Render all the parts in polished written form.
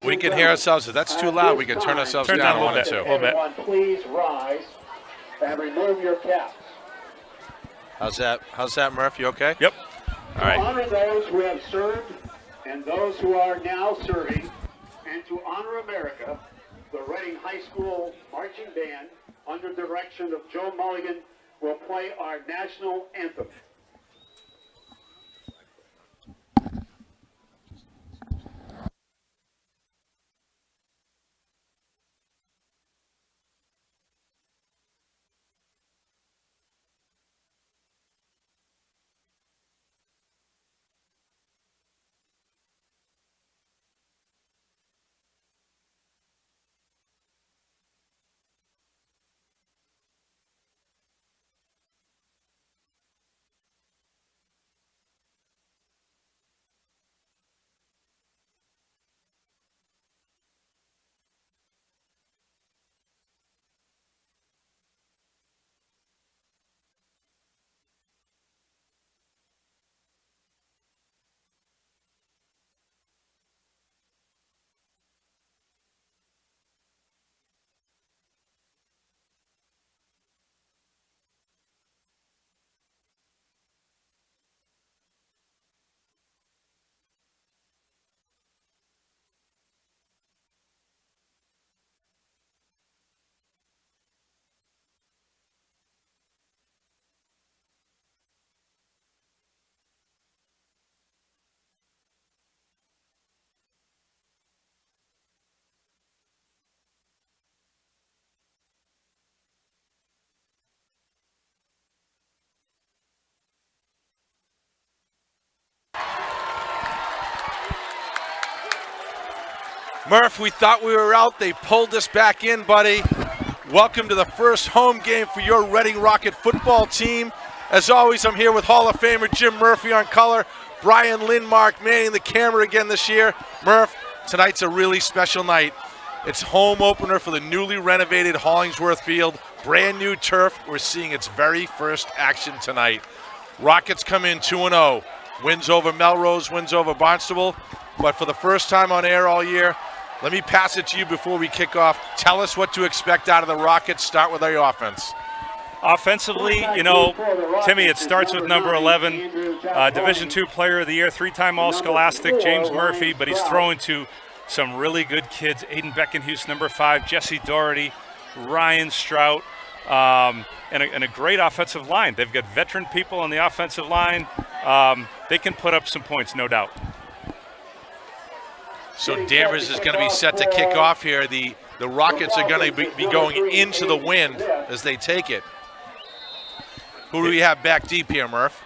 We can hear ourselves. If that's too loud, we can turn ourselves down a little bit. Everyone, please rise and remove your caps. How's that, Murph? You okay? Yep. All right. To honor those who have served and those who are now serving, and to honor America, the Reading High School Marching Band, under direction of Joe Mulligan, will play our national anthem. Murph, we thought we were out. They pulled us back in, buddy. Welcome to the first home game for your Reading Rocket football team. As always, I'm here with Hall of Famer Jim Murphy on color, Brian Lindmark manning the camera again this year. Murph, tonight's a really special night. It's home opener for the newly renovated Hollingsworth Field. Brand new turf. We're seeing its very first action tonight. Rockets come in 2-0. Wins over Melrose, wins over Barnstable. But for the first time on air all year, let me pass it to you before we kick off. Tell us what to expect out of the Rockets. Start with our offense. Offensively, Timmy, it starts with number 11, Division II Player of the Year, three-time All-Scholastic, James Murphy, but he's throwing to some really good kids. Aiden Beckenhuis, number 5, Jesse Doherty, Ryan Strout, and a great offensive line. They've got veteran people on the offensive line. They can put up some points, no doubt. So Danvers is going to be set to kick off here. The Rockets are going to be going into the wind as they take it. Who do we have back deep here, Murph?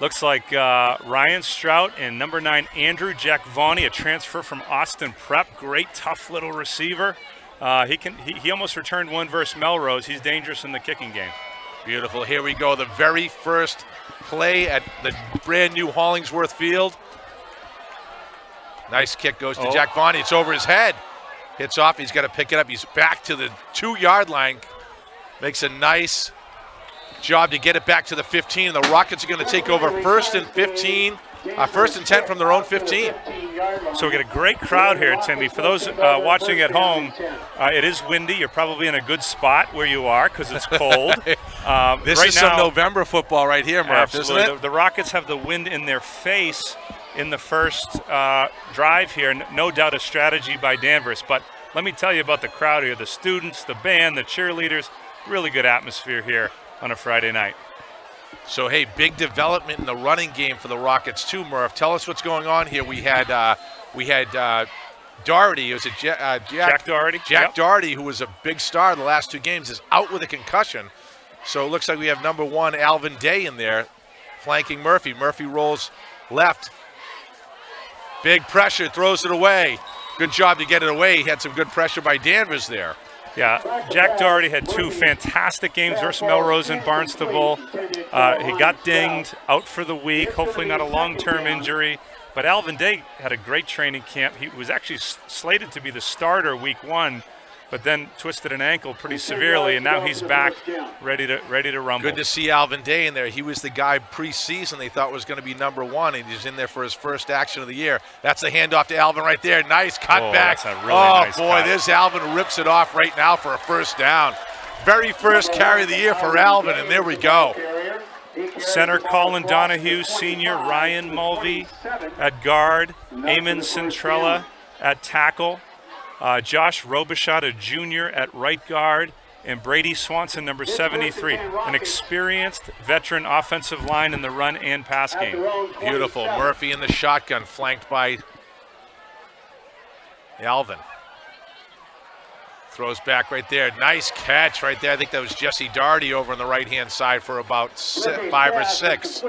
Looks like Ryan Strout and number 9, Andrew Jack Vaughney, a transfer from Austin Prep. Great, tough little receiver. He almost returned one versus Melrose. He's dangerous in the kicking game. Beautiful. Here we go. The very first play at the brand new Hollingsworth Field. Nice kick goes to Jack Vaughney. It's over his head. Hits off. He's got to pick it up. He's back to the 2-yard line. Makes a nice job to get it back to the 15. The Rockets are going to take over first and 15. First and 10 from their own 15. So we get a great crowd here, Timmy. For those watching at home, it is windy. You're probably in a good spot where you are because it's cold. This is some November football right here, Murph, isn't it? The Rockets have the wind in their face in the first drive here. No doubt a strategy by Danvers. But let me tell you about the crowd here. The students, the band, the cheerleaders. Really good atmosphere here on a Friday night. So, hey, big development in the running game for the Rockets too, Murph. Tell us what's going on here. We had Doherty. It was Jack Doherty. Jack Doherty, who was a big star the last 2 games, is out with a concussion. So it looks like we have number 1, Alvin Day, in there, flanking Murphy. Murphy rolls left. Big pressure, throws it away. Good job to get it away. He had some good pressure by Danvers there. Yeah, Jack Doherty had 2 fantastic games versus Melrose and Barnstable. He got dinged, out for the week, hopefully not a long-term injury. But Alvin Day had a great training camp. He was actually slated to be the starter week 1. but then twisted an ankle pretty severely, and now he's back, ready to rumble. Good to see Alvin Day in there. He was the guy preseason they thought was going to be #1, and he's in there for his first action of the year. That's the handoff to Alvin right there. Nice cutback. That's a really nice cut. There's Alvin, rips it off right now for a first down. Very first carry of the year for Alvin, and there we go. Center Colin Donahue, senior Ryan Mulvey at guard, Eamon Centrella at tackle, Josh Robichaud, a junior at right guard, and Brady Swanson, number 73, an experienced veteran offensive line in the run and pass game. Beautiful. Murphy in the shotgun, flanked by Alvin. Throws back right there. Nice catch right there. I think that was Jesse Doherty over on the right-hand side for about 5 or 6.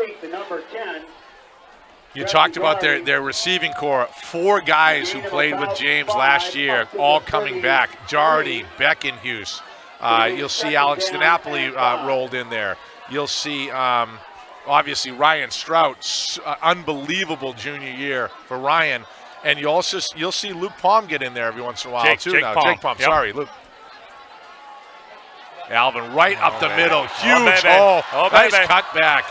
You talked about their receiving core. 4 guys who played with James last year, all coming back. Doherty, Beckenhuis. You'll see Alex DiNapoli rolled in there. You'll see, obviously, Ryan Strout. Unbelievable junior year for Ryan. And you'll see Luke Palm get in there every once in a while, Jake Palm. Yep. Sorry, Luke. Alvin right up the middle. Huge hole. Nice cutback.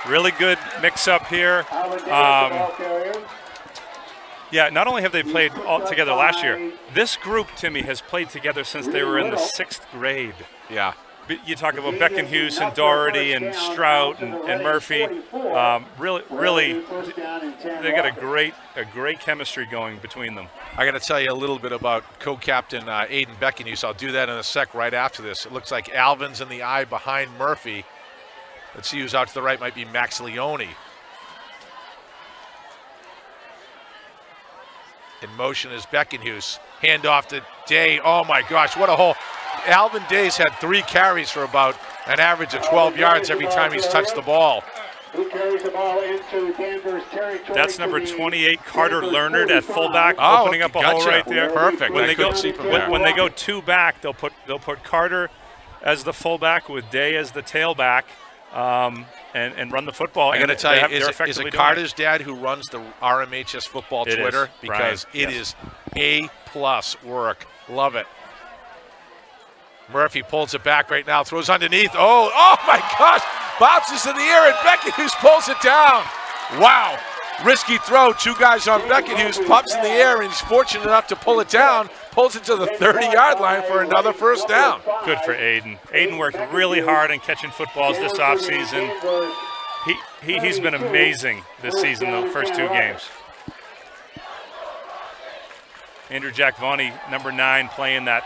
Really good mix-up here. Yeah, not only have they played all together last year, this group, Timmy, has played together since they were in the 6th grade. Yeah. You talk about Beckenhuis and Doherty and Strout and Murphy. Really, they got a great chemistry going between them. I got to tell you a little bit about co-captain Aiden Beckenhuis. I'll do that in a sec right after this. It looks like Alvin's in the eye behind Murphy. Let's see who's out to the right. Might be Max Leone. In motion is Beckenhuis. Handoff to Day. Oh my gosh, what a hole. Alvin Day's had 3 carries for about an average of 12 yards every time he's touched the ball. That's number 28, Carter Leonard at fullback, opening up a hole right there. Perfect. When they go 2 back, they'll put Carter as the fullback with Day as the tailback, and run the football. I got to tell you, is it Carter's dad who runs the RMHS football Twitter? Because it is A+ work. Love it. Murphy pulls it back right now, throws underneath. Oh my gosh! Bounces in the air, and Beckenhuis pulls it down. Wow. Risky throw. 2 guys on Beckenhuis, pops in the air, and he's fortunate enough to pull it down. Pulls it to the 30-yard line for another first down. Good for Aiden. Aiden worked really hard on catching footballs this offseason. He's been amazing this season, the first 2 games. Andrew Jackvani, number 9, playing that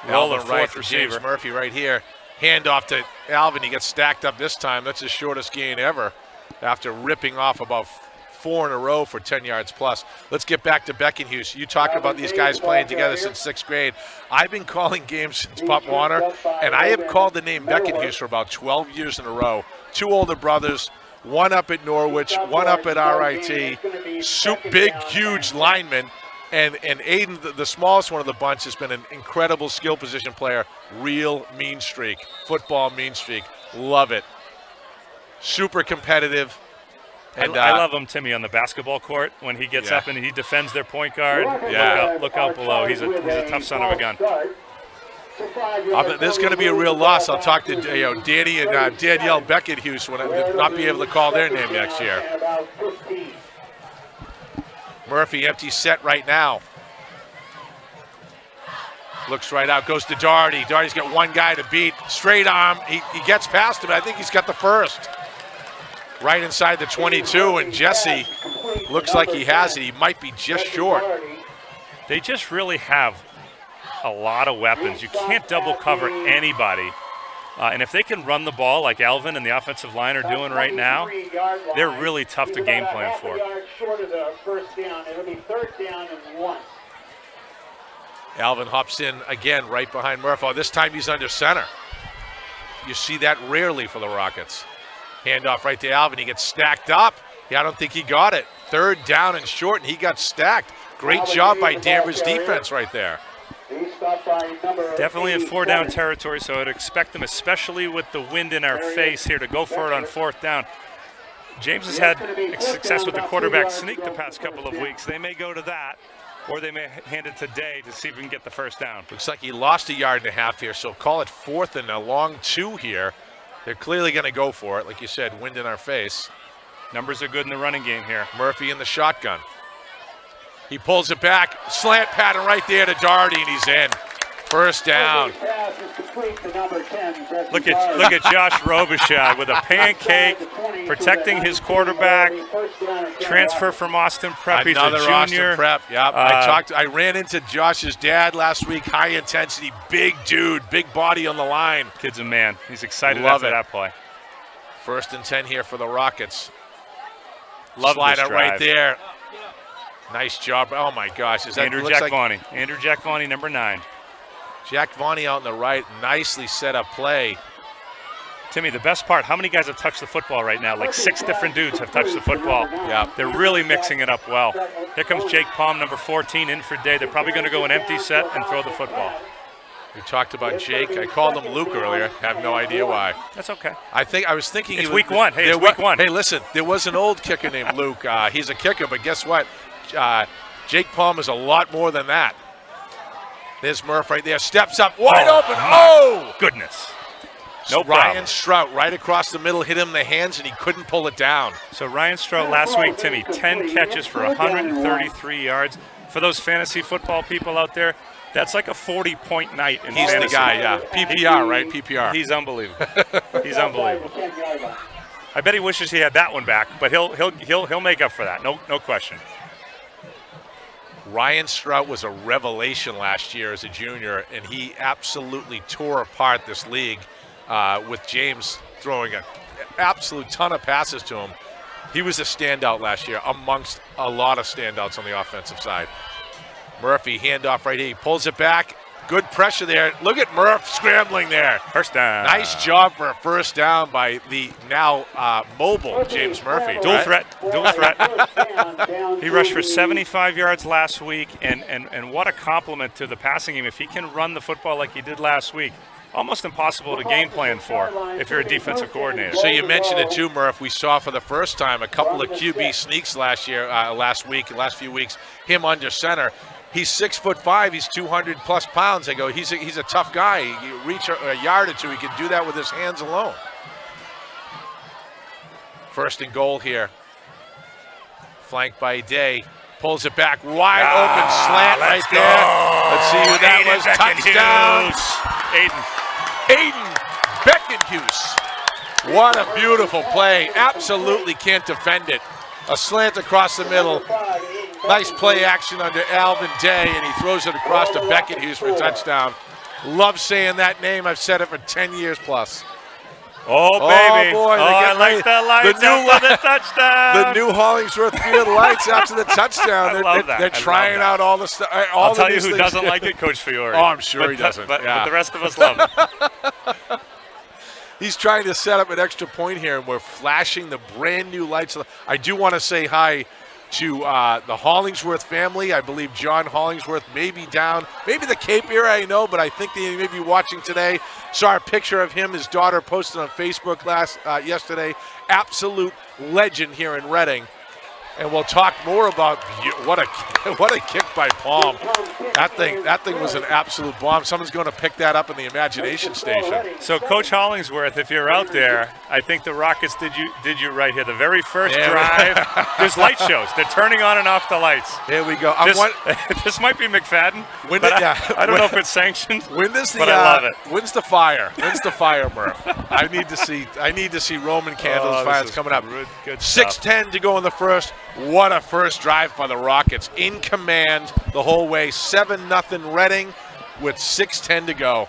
role of 4th receiver. James Murphy right here. Handoff to Alvin. He gets stacked up this time. That's his shortest gain ever after ripping off about 4 in a row for 10 yards plus. Let's get back to Beckenhuis. You talk about these guys playing together since 6th grade. I've been calling games since Pop Warner, and I have called the name Beckenhuis for about 12 years in a row. 2 older brothers, one up at Norwich, one up at RIT. Big, huge lineman. And Aiden, the smallest one of the bunch, has been an incredible skill position player. Real mean streak. Football mean streak. Love it. Super competitive. And I love him, Timmy, on the basketball court when he gets up and he defends their point guard. Look out below. He's a tough son of a gun. This is going to be a real loss. I'll talk to Danny and Danielle Beckenhuis when I not be able to call their name next year. Murphy empty set right now. Looks right out, goes to Doherty. Doherty's got 1 guy to beat. Straight arm, he gets past him. I think he's got the first. Right inside the 22, and Jesse looks like he has it. He might be just short. They just really have a lot of weapons. You can't double cover anybody. And if they can run the ball like Alvin and the offensive line are doing right now, they're really tough to game plan for. Alvin hops in again right behind Murphy. This time he's under center. You see that rarely for the Rockets. Handoff right to Alvin. He gets stacked up. I don't think he got it. 3rd down and short, and he got stacked. Great job by Danvers defense right there. Definitely in 4-down territory, so I'd expect them, especially with the wind in our face here, to go for it on 4th down. James has had success with the quarterback sneak the past couple of weeks. They may go to that. or they may hand it to Day to see if we can get the first down. Looks like he lost 1.5 yards here, so call it 4th and a long 2 here. They're clearly going to go for it. Like you said, wind in our face. Numbers are good in the running game here. Murphy in the shotgun. He pulls it back, slant pattern right there to Doherty, and he's in. First down. Look at Josh Robichaud with a pancake, protecting his quarterback. Transfer from Austin Prep. Another He's a junior. Austin Prep. Yep. I ran into Josh's dad last week. High intensity, big dude, big body on the line. Kid's a man. He's excited Love after it. that play. 1st and 10 here for the Rockets. Love Slide this it right drive. there. Nice job. Oh my gosh. Andrew Jackvani. Andrew Jackvani, number 9. Jack Vonnie out on the right, nicely set up play. Timmy, the best part, how many guys have touched the football right now? Like 6 different dudes have touched the football. Yeah. They're really mixing it up well. Here comes Jake Palm, number 14, in for Day. They're probably going to go an empty set and throw the football. We talked about Jake. I called him Luke earlier. Have no idea why. That's okay. I was thinking It's week 1. Hey, it's week 1. Hey, listen, there was an old kicker named Luke. He's a kicker, but guess what? Jake Palm is a lot more than that. There's Murph right there. Steps up, wide open. Oh! Goodness. No Ryan problem. Strout right across the middle hit him in the hands, and he couldn't pull it down. So Ryan Strout last week, Timmy, 10 catches for 133 yards. For those fantasy football people out there, that's like a 40-point night in He's fantasy. the guy, yeah. PPR, right? PPR. He's unbelievable. He's unbelievable. I bet he wishes he had that one back, but he'll make up for that. No question. Ryan Strout was a revelation last year as a junior, and he absolutely tore apart this league with James throwing an absolute ton of passes to him. He was a standout last year amongst a lot of standouts on the offensive side. Murphy, handoff right here. He pulls it back. Good pressure there. Look at Murph scrambling there. First down. Nice job for a first down by the now mobile James Murphy. Dual threat. He rushed for 75 yards last week, and what a compliment to the passing game. If he can run the football like he did last week, almost impossible to game plan for if you're a defensive coordinator. So you mentioned it too, Murph. We saw for the first time a couple of QB sneaks last few weeks, him under center. He's 6'5". He's 200+ pounds. I go, he's a tough guy. You reach a yard or two, he can do that with his hands alone. 1st and goal here. Flanked by Day. Pulls it back, wide open slant right there. Let's see who that was. Touchdown. Aiden Beckenhuis. What a beautiful play. Absolutely can't defend it. A slant across the middle. Nice play action under Alvin Day, and he throws it across to Beckenhuis for a touchdown. Love saying that name. I've said it for 10 years plus. Oh, baby. Oh, boy. I like the lights after the touchdown. The new Hollingsworth Field lights after the touchdown. They're trying out all the stuff. I'll tell you who doesn't like it, Coach Fiore. Oh, I'm sure he doesn't. But the rest of us love it. He's trying to set up an extra point here, and we're flashing the brand new lights. I do want to say hi to the Hollingsworth family. I believe John Hollingsworth may be down, maybe the Cape area, I know, but I think they may be watching today. Saw a picture of him, his daughter posted on Facebook yesterday. Absolute legend here in Reading. And we'll talk more about what a kick by Palm. That thing was an absolute bomb. Someone's going to pick that up in the imagination station. So, Coach Hollingsworth, if you're out there, I think the Rockets did you right here. The very first drive, there's light shows. They're turning on and off the lights. Here we go. This might be McFadden. I don't know if it's sanctioned. But I love it. When's the fire? When's the fire, Murph? I need to see Roman candles fires coming up. Good stuff. 6:10 to go in the first. What a first drive by the Rockets. In command the whole way. 7-0 Reading with 6:10 to go.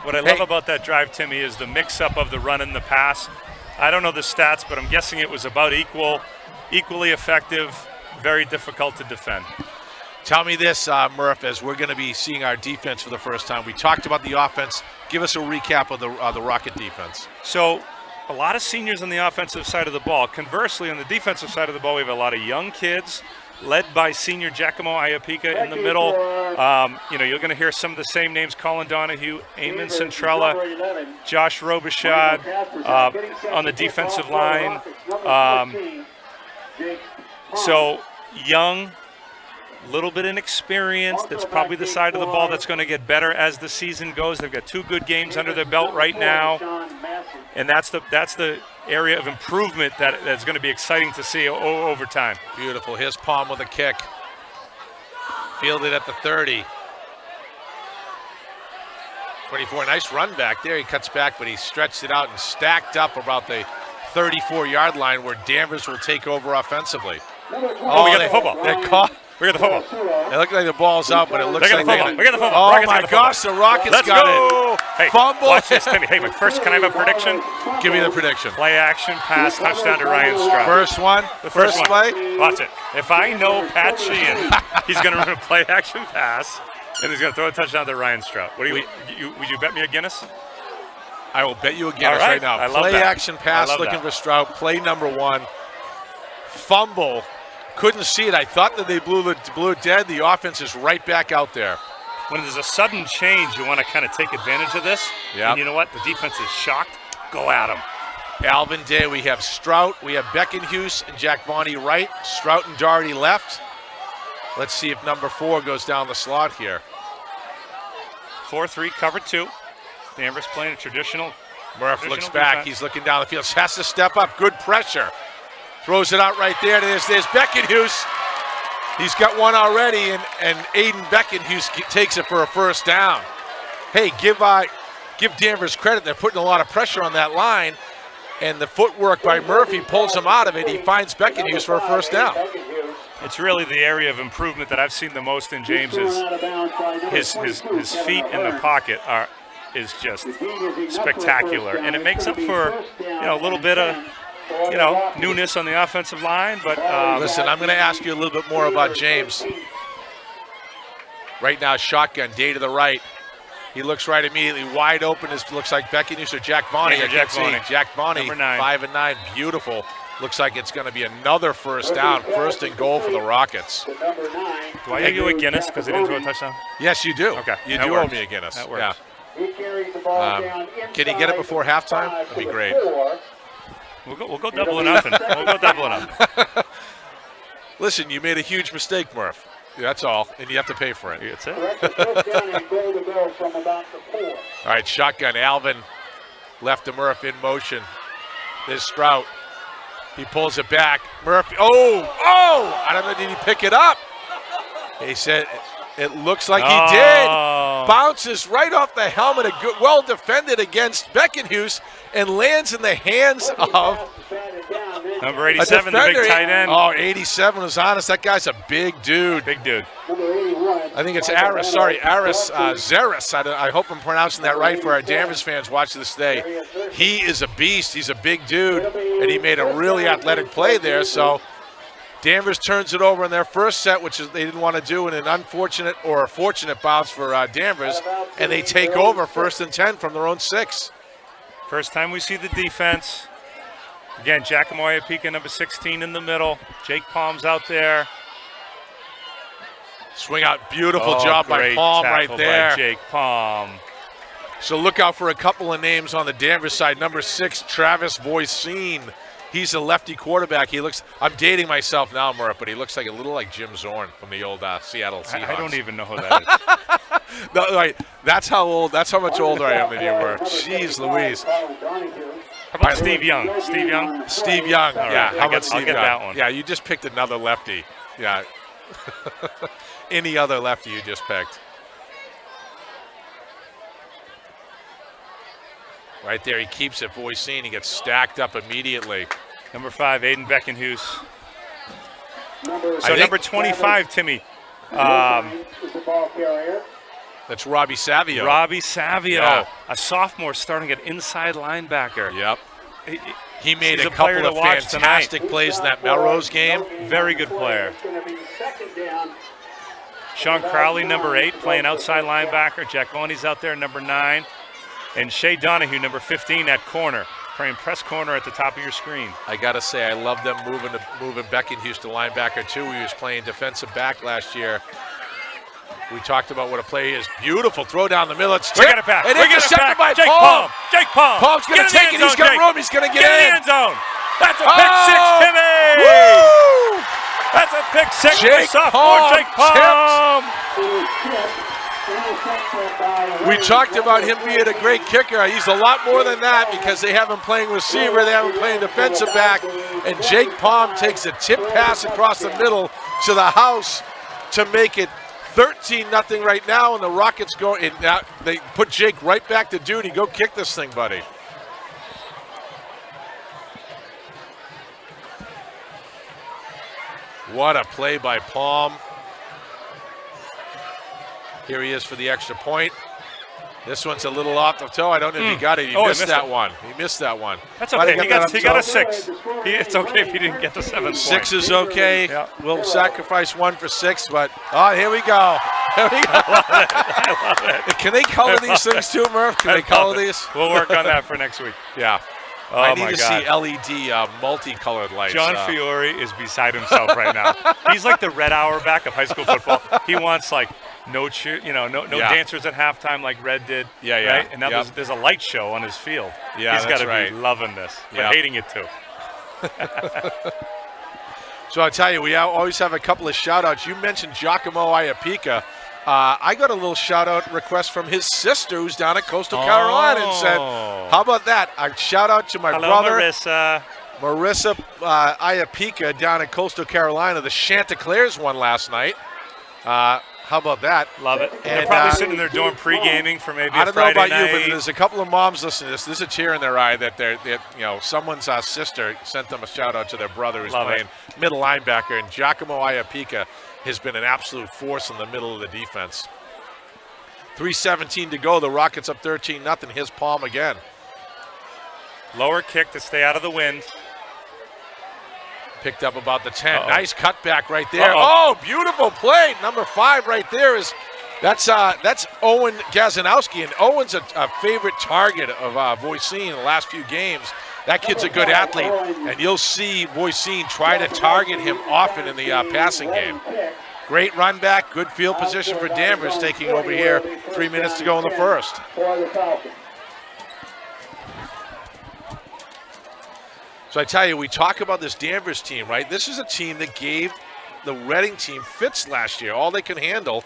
What I love about that drive, Timmy, is the mix-up of the run and the pass. I don't know the stats, but I'm guessing it was about equally effective, very difficult to defend. Tell me this, Murph, as we're going to be seeing our defense for the first time. We talked about the offense. Give us a recap of the Rocket defense. So, a lot of seniors on the offensive side of the ball. Conversely, on the defensive side of the ball, we have a lot of young kids, led by senior Giacomo Iapika in the middle. You're going to hear some of the same names: Colin Donahue, Eamon Centrella, Josh Robichaud on the defensive line. So young, little bit inexperienced. That's probably the side of the ball that's going to get better as the season goes. They've got 2 good games under their belt right now, and that's the area of improvement that's going to be exciting to see over time. Beautiful. Here's Palm with a kick. Fielded at the 30. 24, nice run back there. He cuts back, but he stretched it out and stacked up about the 34-yard line where Danvers will take over offensively. Oh, we got the football. They're caught. We got the football. It looked like the ball's out, but it looks like we got the football. Oh my gosh, the Rockets Let's got go. it. Hey, Fumble. watch this, Timmy. Hey, but first, can I have a prediction? Give me the prediction. Play action, pass, touchdown to Ryan Stroud. First one. The first one. play. Watch it. If I know Pat Sheehan, he's going to run a play action pass, and he's going to throw a touchdown to Ryan Stroud. What do would you bet me a Guinness? I will bet you a Guinness right now. I love Play that. action pass looking for Stroud. Play number 1. Fumble. Couldn't see it. I thought that they blew it dead. The offense is right back out there. When there's a sudden change, you want to kind of take advantage of this. Yeah. And you know what? The defense is shocked. Go at them. Alvin Day, we have Strout, we have Beckenhuis and Jack Vonnie right. Strout and Doherty left. Let's see if number 4 goes down the slot here. 4-3, cover 2. Danvers playing a traditional. Murph looks back. Defense. He's looking down the field. Has to step up. Good pressure. Throws it out right there. There's Beckenhuis. He's got one already, and Aiden Beckenhuis takes it for a first down. Hey, give Danvers credit. They're putting a lot of pressure on that line, and the footwork by Murphy pulls him out of it. He finds Beckenhuis for a first down. It's really the area of improvement that I've seen the most in James is his feet in the pocket is just spectacular, and it makes up for a little bit of newness on the offensive line. But listen, I'm going to ask you a little bit more about James. Right now, shotgun, Day to the right. He looks right immediately, wide open. It looks like Beckenhuis or Jack Vonnie. Jack Vonnie, number 9. 5 and 9, beautiful. Looks like it's going to be another first down, first and goal for the Rockets. Do I owe you a Guinness because they didn't throw a touchdown? Yes, you do. Okay, you that do works. owe me a Guinness. That works. Yeah. Can he get it before halftime? That'd be great. We'll go double or nothing. We'll go double or nothing. Listen, you made a huge mistake, Murph. That's all, and you have to pay for it. That's it. All right, shotgun. Alvin left to Murph in motion. There's Strout. He pulls it back. Murphy. Oh! I don't know. Did he pick it up? He said it looks like he did. Bounces right off the helmet. Well defended against Beckenhuis and lands in the hands of number 87, the big tight end. Oh, 87 was honest. That guy's a big dude. Big dude. I think it's Aris. Sorry, Aris Zeris. I hope I'm pronouncing that right for our Danvers fans watching this today. He is a beast. He's a big dude, and he made a really athletic play there. So Danvers turns it over in their first set, which is they didn't want to do, in an unfortunate or a fortunate bounce for Danvers, and they take over 1st and 10 from their own 6. First time we see the defense. Again, Giacomo Iapika, number 16 in the middle. Jake Palm's out there. Swing out, beautiful job by Palm right there. By Jake Palm. So look out for a couple of names on the Danvers side. Number 6, Travis Voisin. He's a lefty quarterback. He looks, I'm dating myself now, Murph, but he looks like a little like Jim Zorn from the old Seattle Seahawks. I don't even know who that is. No, right. That's how much older I am than you were. Jeez Louise. How about Steve Young? Steve Young? Steve Young, right. yeah. How about Steve I'll get Young? that one. Yeah, you just picked another lefty. Yeah. Any other lefty you just picked. Right there, he keeps it. Voisin, he gets stacked up immediately. Number 5, Aiden Beckenhuis. So number 25, Timmy. That's Robbie Savio. Robbie Savio, yeah. A sophomore starting at inside linebacker. Yep. He made He's a couple of fantastic plays in that Melrose game. Very good player. Sean Crowley, number 8, playing outside linebacker. Jack Vonnie's out there, number 9. And Shea Donahue, number 15, at corner. Playing press corner at the top of your screen. I got to say, I love them moving Beckenhuis to linebacker, too. He was playing defensive back last year. We talked about what a play is. Beautiful throw down the middle. It's tipped. And intercepted by Jake Palm. Jake Palm. Palm's going to take it. He's got room. He's going to get in. the end zone. That's a pick 6, Timmy. Woo! That's a pick six for Jake sophomore Palm Jake Palm. We talked about him being a great kicker. He's a lot more than that because they have him playing receiver, they have him playing defensive back, and Jake Palm takes a tip pass across the middle to the house to make it 13-0 right now, and the Rockets go. And now they put Jake right back to duty. Go kick this thing, buddy. What a play by Palm. Here he is for the extra point. This one's a little off the toe. I don't know if he got it. He missed that one. He missed that one. That's okay. He got a 6. It's okay if he didn't get the 7th point. 6 is okay. Yeah. We'll sacrifice 1 for 6, but here we go. Here we go. I love it. Can they color these things too, Murph? Can they color these? We'll work on that for next week. Yeah. Oh, I need to see LED multicolored lights. John Fiore is beside himself right now. He's like the Red Auerbach of high school football. He wants no dancers at halftime like Red did. Yeah. Right? And now there's a light show on his field. Yeah, he's got to be loving this, but hating it too. So I'll tell you, we always have a couple of shout-outs. You mentioned Giacomo Iapika. I got a little shout-out request from his sister who's down at Coastal Carolina and said, how about that? A shout-out to my brother. Marissa Iapika down at Coastal Carolina. The Chanticleers won last night. How about that? Love it. And they're probably sitting in their dorm pre-gaming for maybe I don't know Friday about night. you, but there's a couple of moms listening to this. There's a tear in their eye that someone's sister sent them a shout-out to their brother who's playing middle linebacker, and Giacomo Iapika has been an absolute force in the middle of the defense. 3:17 to go. The Rockets up 13-0. His Palm again. Lower kick to stay out of the wind. Picked up about the 10. Nice cutback right there. Oh, beautiful play. Number 5 right there that's Owen Gazanowski, and Owen's a favorite target of Voisin in the last few games. That kid's a good athlete, and you'll see Voisin try to target him often in the passing game. Great run back, good field position for Danvers taking over here. 3 minutes to go in the first. So I tell you, we talk about this Danvers team, right? This is a team that gave the Reading team fits last year, all they can handle.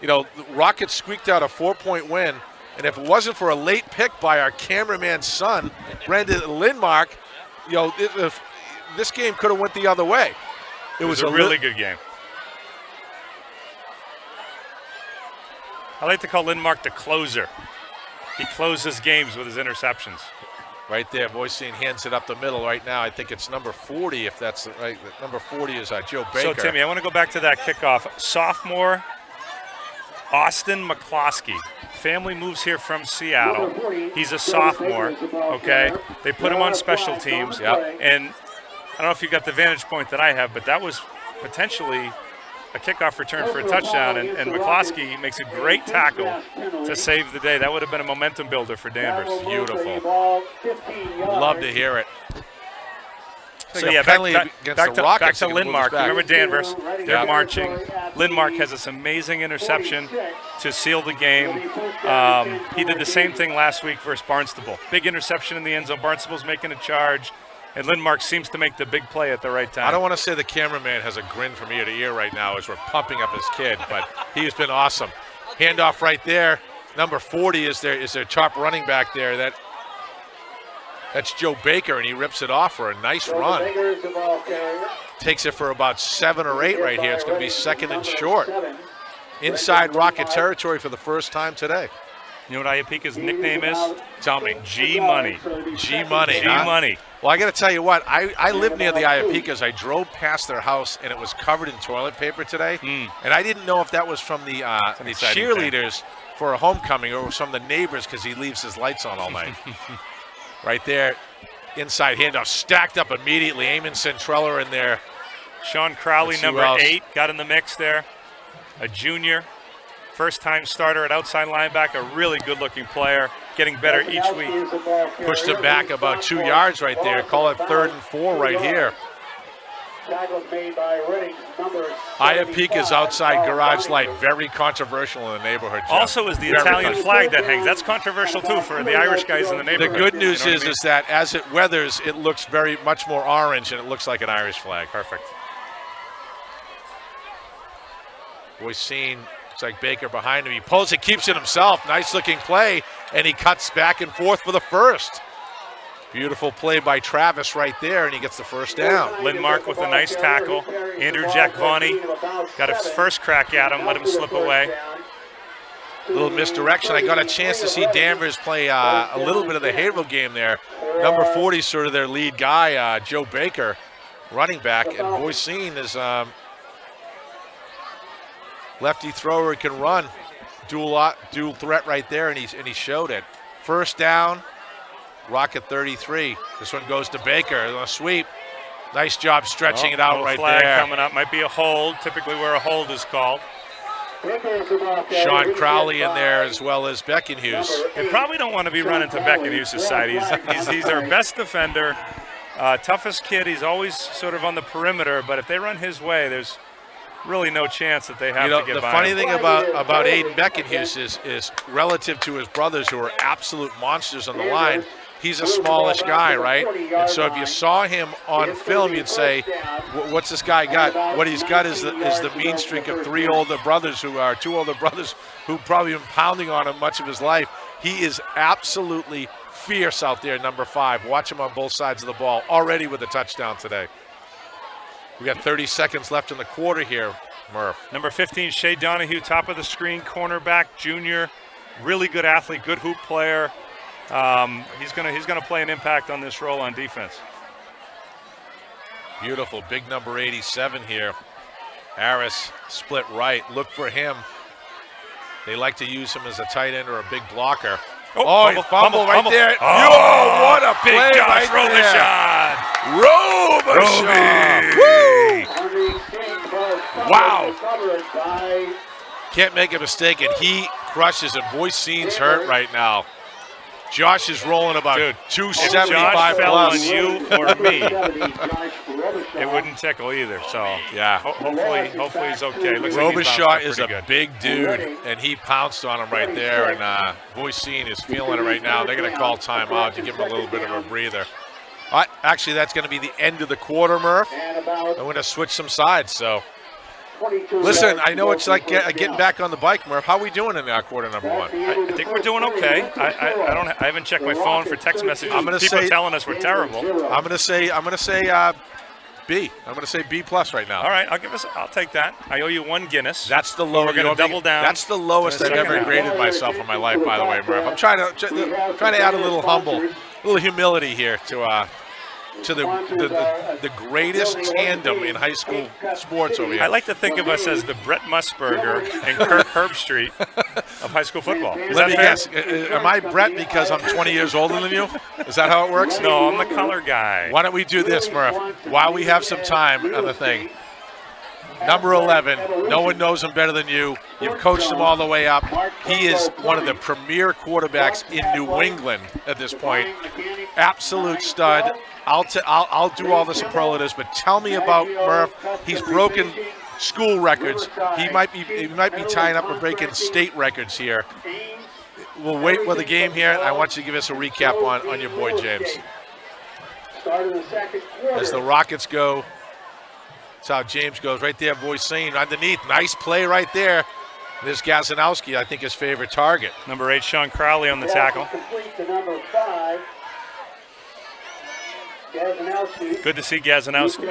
The Rockets squeaked out a 4-point win, and if it wasn't for a late pick by our cameraman's son, Brendan Lindmark, this game could have went the other way. It was a really good game. I like to call Lindmark the closer. He closes games with his interceptions. Right there, Voisin hands it up the middle right now. I think it's number 40, if that's right. Number 40 is Joe Baker. So, Timmy, I want to go back to that kickoff. Sophomore Austin McCloskey. Family moves here from Seattle. He's a sophomore, okay? They put him on special teams. Yep. And I don't know if you got the vantage point that I have, but that was potentially a kickoff return for a touchdown, and McCloskey makes a great tackle to save the day. That would have been a momentum builder for Danvers. Beautiful. Love to hear it. So yeah, back to Lindmark. Remember Danvers, they're marching. Lindmark has this amazing interception to seal the game. He did the same thing last week versus Barnstable. Big interception in the end zone. Barnstable's making a charge, and Lindmark seems to make the big play at the right time. I don't want to say the cameraman has a grin from ear to ear right now as we're pumping up his kid, but he's been awesome. Handoff right there. Number 40 is their top running back there. That's Joe Baker, and he rips it off for a nice run. Takes it for about 7 or 8 right here. It's going to be second and short. Inside Rocket territory for the first time today. You know what Iapika's nickname is? Tell me. G-Money. G-Money. G-Money. Well, I got to tell you what. I live near the Iapikas. I drove past their house, and it was covered in toilet paper today. And I didn't know if that was from the cheerleaders for a homecoming or from the neighbors because he leaves his lights on all night. Right there, inside handoff, stacked up immediately. Eamon Centrella in there. Sean Crowley, number 8, got in the mix there. A junior, first-time starter at outside linebacker, really good-looking player, getting better each week. Pushed him back about 2 yards right there. Call it 3rd and 4 right here. Iapika's outside garage light, very controversial in the neighborhood, Jeff. Also is the Italian flag that hangs. That's controversial too for the Irish guys in the neighborhood. The good news is that as it weathers, it looks very much more orange, and it looks like an Irish flag. Perfect. Boycine, it's like Baker behind him. He pulls it, keeps it himself. Nice looking play, and he cuts back and forth for the first. Beautiful play by Travis right there, and he gets the first down. Lindmark with a nice tackle. Andrew Jackvani got his first crack at him, let him slip away. A little misdirection. I got a chance to see Danvers play a little bit of the Haverhill game there. Number 40 sort of their lead guy, Joe Baker, running back, and Boycine is lefty thrower, can run. Dual threat right there, and he showed it. First down, Rocket 33. This one goes to Baker on a sweep. Nice job stretching it out right flag there. Coming up, might be a hold, typically where a hold is called. Sean Crowley in there as well as Beckenhuse. They probably don't want to be running to Beckenhuse's side. He's our best defender, toughest kid. He's always sort of on the perimeter, but if they run his way, there's really no chance that they have to get the by funny him. thing about Aiden Beckenhuse is relative to his brothers, who are absolute monsters on the line, he's a smallish guy, right? And so if you saw him on film, you'd say, what's this guy got? What he's got is the mean streak of two older brothers who probably been pounding on him much of his life. He is absolutely fierce out there, number 5. Watch him on both sides of the ball, already with a touchdown today. We got 30 seconds left in the quarter here, Murph. Number 15, Shea Donahue, top of the screen, cornerback, junior, really good athlete, good hoop player. He's gonna play an impact on this role on defense. Beautiful, big number 87 here. Harris split right. Look for him. They like to use him as a tight end or a big blocker. Fumble right there. Oh, what a big play Josh right Robichaud. Woo! Wow. Can't make a mistake, and he crushes him. Boycine's hurt right now. Josh is rolling about 275 if Josh fell plus. on you or me, it wouldn't tickle either. So yeah, hopefully he's okay. Looks Robichaud like is a big dude, and he pounced on him right there. And Boycine is feeling it right now. They're going to call timeout to give him a little bit of a breather. Actually, that's going to be the end of the quarter, Murph. I'm going to switch some sides. So, listen, I know it's like getting back on the bike, Murph. How are we doing in quarter number 1? I think we're doing okay. I haven't checked my phone for text messages. People telling us we're terrible. I'm going to say B. I'm going to say B plus right now. All right, I'll take that. I owe you 1 Guinness. That's the lowest. We're going to double down. That's the lowest I've ever graded myself in my life, by the way, Murph. I'm trying to add a little humility here to the greatest tandem in high school sports over here. I like to think of us as the Brett Musburger and Kirk Herbstreit of high school football. Let me guess. Am I Brett because I'm 20 years older than you? Is that how it works? No, I'm the color guy. Why don't we do this, Murph, while we have some time on the thing? Number 11, no one knows him better than you. You've coached him all the way up. He is one of the premier quarterbacks in New England at this point. Absolute stud. I'll do all the superlatives, but tell me about Murph. He's broken school records. He might be tying up or breaking state records here. We'll wait for the game here. I want you to give us a recap on your boy James. As the Rockets go, that's how James goes right there. Boycine underneath. Nice play right there. There's Gazanowski, I think his favorite target. Number 8, Sean Crowley on the tackle. Good to see Gazanowski.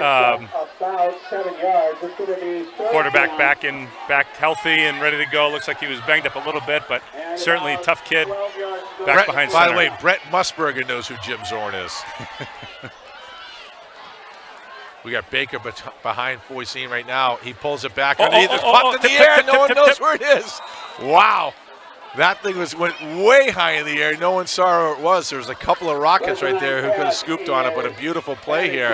Quarterback back healthy and ready to go. Looks like he was banged up a little bit, but certainly tough kid. Behind by center. the way, Brett Musburger knows who Jim Zorn is. We got Baker behind Boycine right now. He pulls it back underneath. It's popped in the air. No one knows where it is. Wow. That thing went way high in the air. No one saw where it was. There was a couple of Rockets right there who could have scooped on it, but a beautiful play here.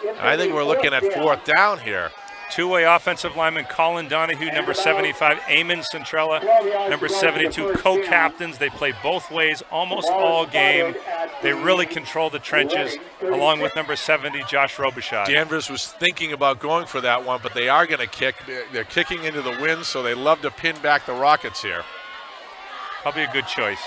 And I think we're looking at 4th down here. Two-way offensive lineman Colin Donahue, number 75, Eamon Centrella, number 72, co-captains. They play both ways almost all game. They really control the trenches, along with number 70, Josh Robichaud. Danvers was thinking about going for that one, but they are going to kick. They're kicking into the wind, so they love to pin back the Rockets here. Probably a good choice.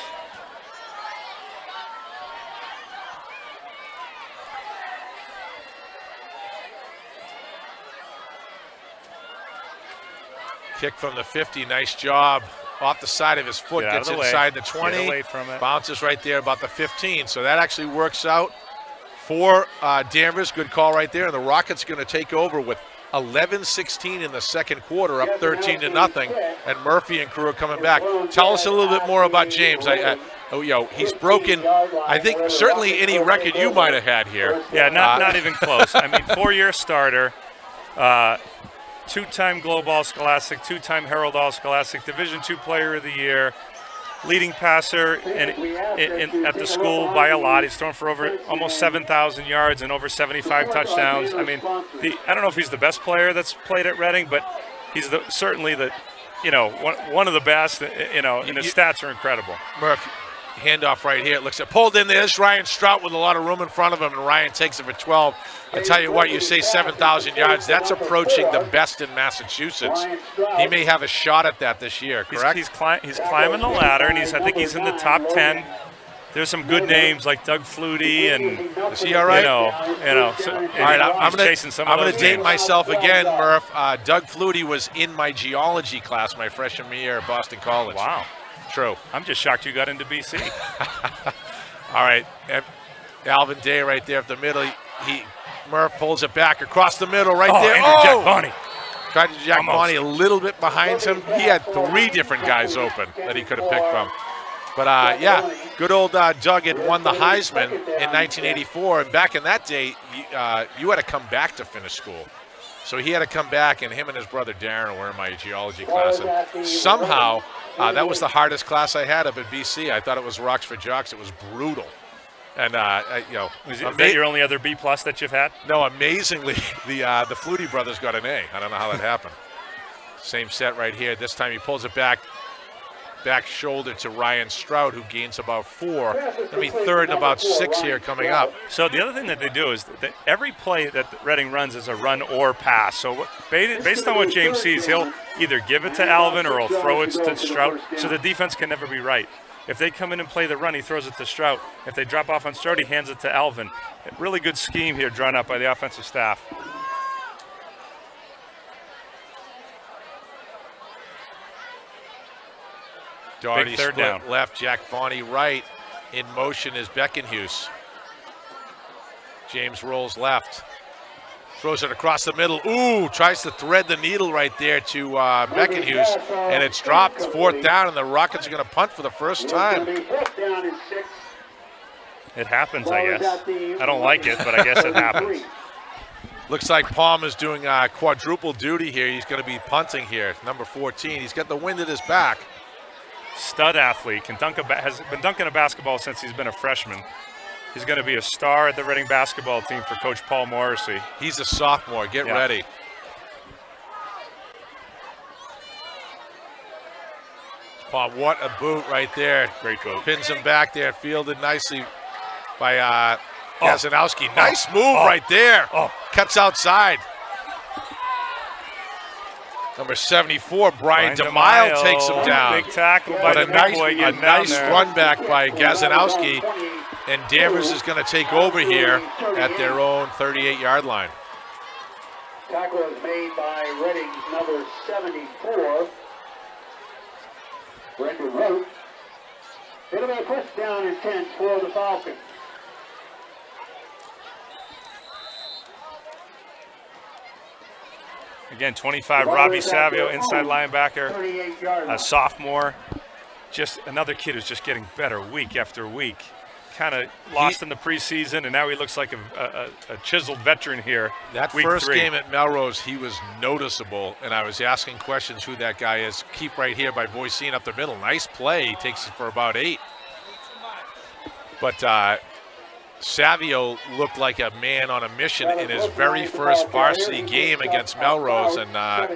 Kick from the 50, nice job. Off the side of his foot, gets inside the 20. Get away from it. Bounces right there about the 15. So that actually works out for Danvers. Good call right there. And the Rockets going to take over with 11-16 in the second quarter, up 13-0. And Murphy and crew are coming back. Tell us a little bit more about James. He's broken, I think, certainly any record you might have had here. Yeah, not even close. I mean, 4-year starter, 2-time Globe All-Scholastic, 2-time Herald All-Scholastic, Division II Player of the Year, leading passer at the school by a lot. He's thrown for over almost 7,000 yards and over 75 touchdowns. I mean, I don't know if he's the best player that's played at Reading, but he's certainly one of the best. And his stats are incredible. Murph, handoff right here. It looks at pulled in. There's Ryan Strout with a lot of room in front of him, and Ryan takes it for 12. I tell you what, you say 7,000 yards. That's approaching the best in Massachusetts. He may have a shot at that this year, correct? He's climbing the ladder, and I think he's in the top 10. There's some good names like Doug Flutie, and is he all right? All right, I'm going to date myself again, Murph. Doug Flutie was in my geology class my freshman year at Boston College. Wow. True. I'm just shocked you got into BC. All right, Alvin Day right there up the middle. Murph pulls it back across the middle right there. Jack Bonney. Tried to Jack Bonney a little bit behind him. He had 3 different guys open that he could have picked from. But, good old Doug had won the Heisman in 1984. And back in that day, you had to come back to finish school. So he had to come back, and him and his brother Darren were in my geology class. And somehow, that was the hardest class I had up at BC. I thought it was Rocks for Jocks. It was brutal. And, is that your only other B+ that you've had? No, amazingly, the Flutie brothers got an A. I don't know how that happened. Same set right here. This time he pulls it back shoulder to Ryan Strout, who gains about 4. That'll be third and about 6 here coming up. So the other thing that they do is that every play that Reading runs is a run or pass. So based on what James sees, he'll either give it to Alvin or he'll throw it to Strout. So the defense can never be right. If they come in and play the run, he throws it to Strout. If they drop off on Strout, he hands it to Alvin. A really good scheme here drawn up by the offensive staff. Doherty Big third split down. Left, Jack Bonney right. In motion is Beckenhuis. James rolls left. Throws it across the middle. Ooh, tries to thread the needle right there to Beckenhuis, and it's dropped. 4th down, and the Rockets are going to punt for the first time. It happens, I guess. I don't like it, but I guess it happens. Looks like Palm is doing quadruple duty here. He's going to be punting here, number 14. He's got the wind at his back. Stud athlete, has been dunking a basketball since he's been a freshman. He's going to be a star at the Reading basketball team for Coach Paul Morrissey. He's a sophomore. Get ready. Palm, what a boot right there. Great boot. Pins him back there, fielded nicely by Gazanowski. Nice move right there. Cuts outside. Number 74, Brian DeMille takes him down. Big tackle by the big boy getting down there. run back by Gazanowski, and Danvers is going to take over here at their own 38-yard line. Tackle is made by Reading's number 74, Brendan Rote. It'll be a first down and 10 for the Falcons. Again, 25, Robbie Savio, inside linebacker, a sophomore. Just another kid who's just getting better week after week. Kind of lost in the preseason, and now he looks like a chiseled veteran here. That first game at Melrose, he was noticeable, and I was asking questions who that guy is. Keep right here by Boycine up the middle. Nice play. He takes it for about 8. But Savio looked like a man on a mission in his very first varsity game against Melrose, and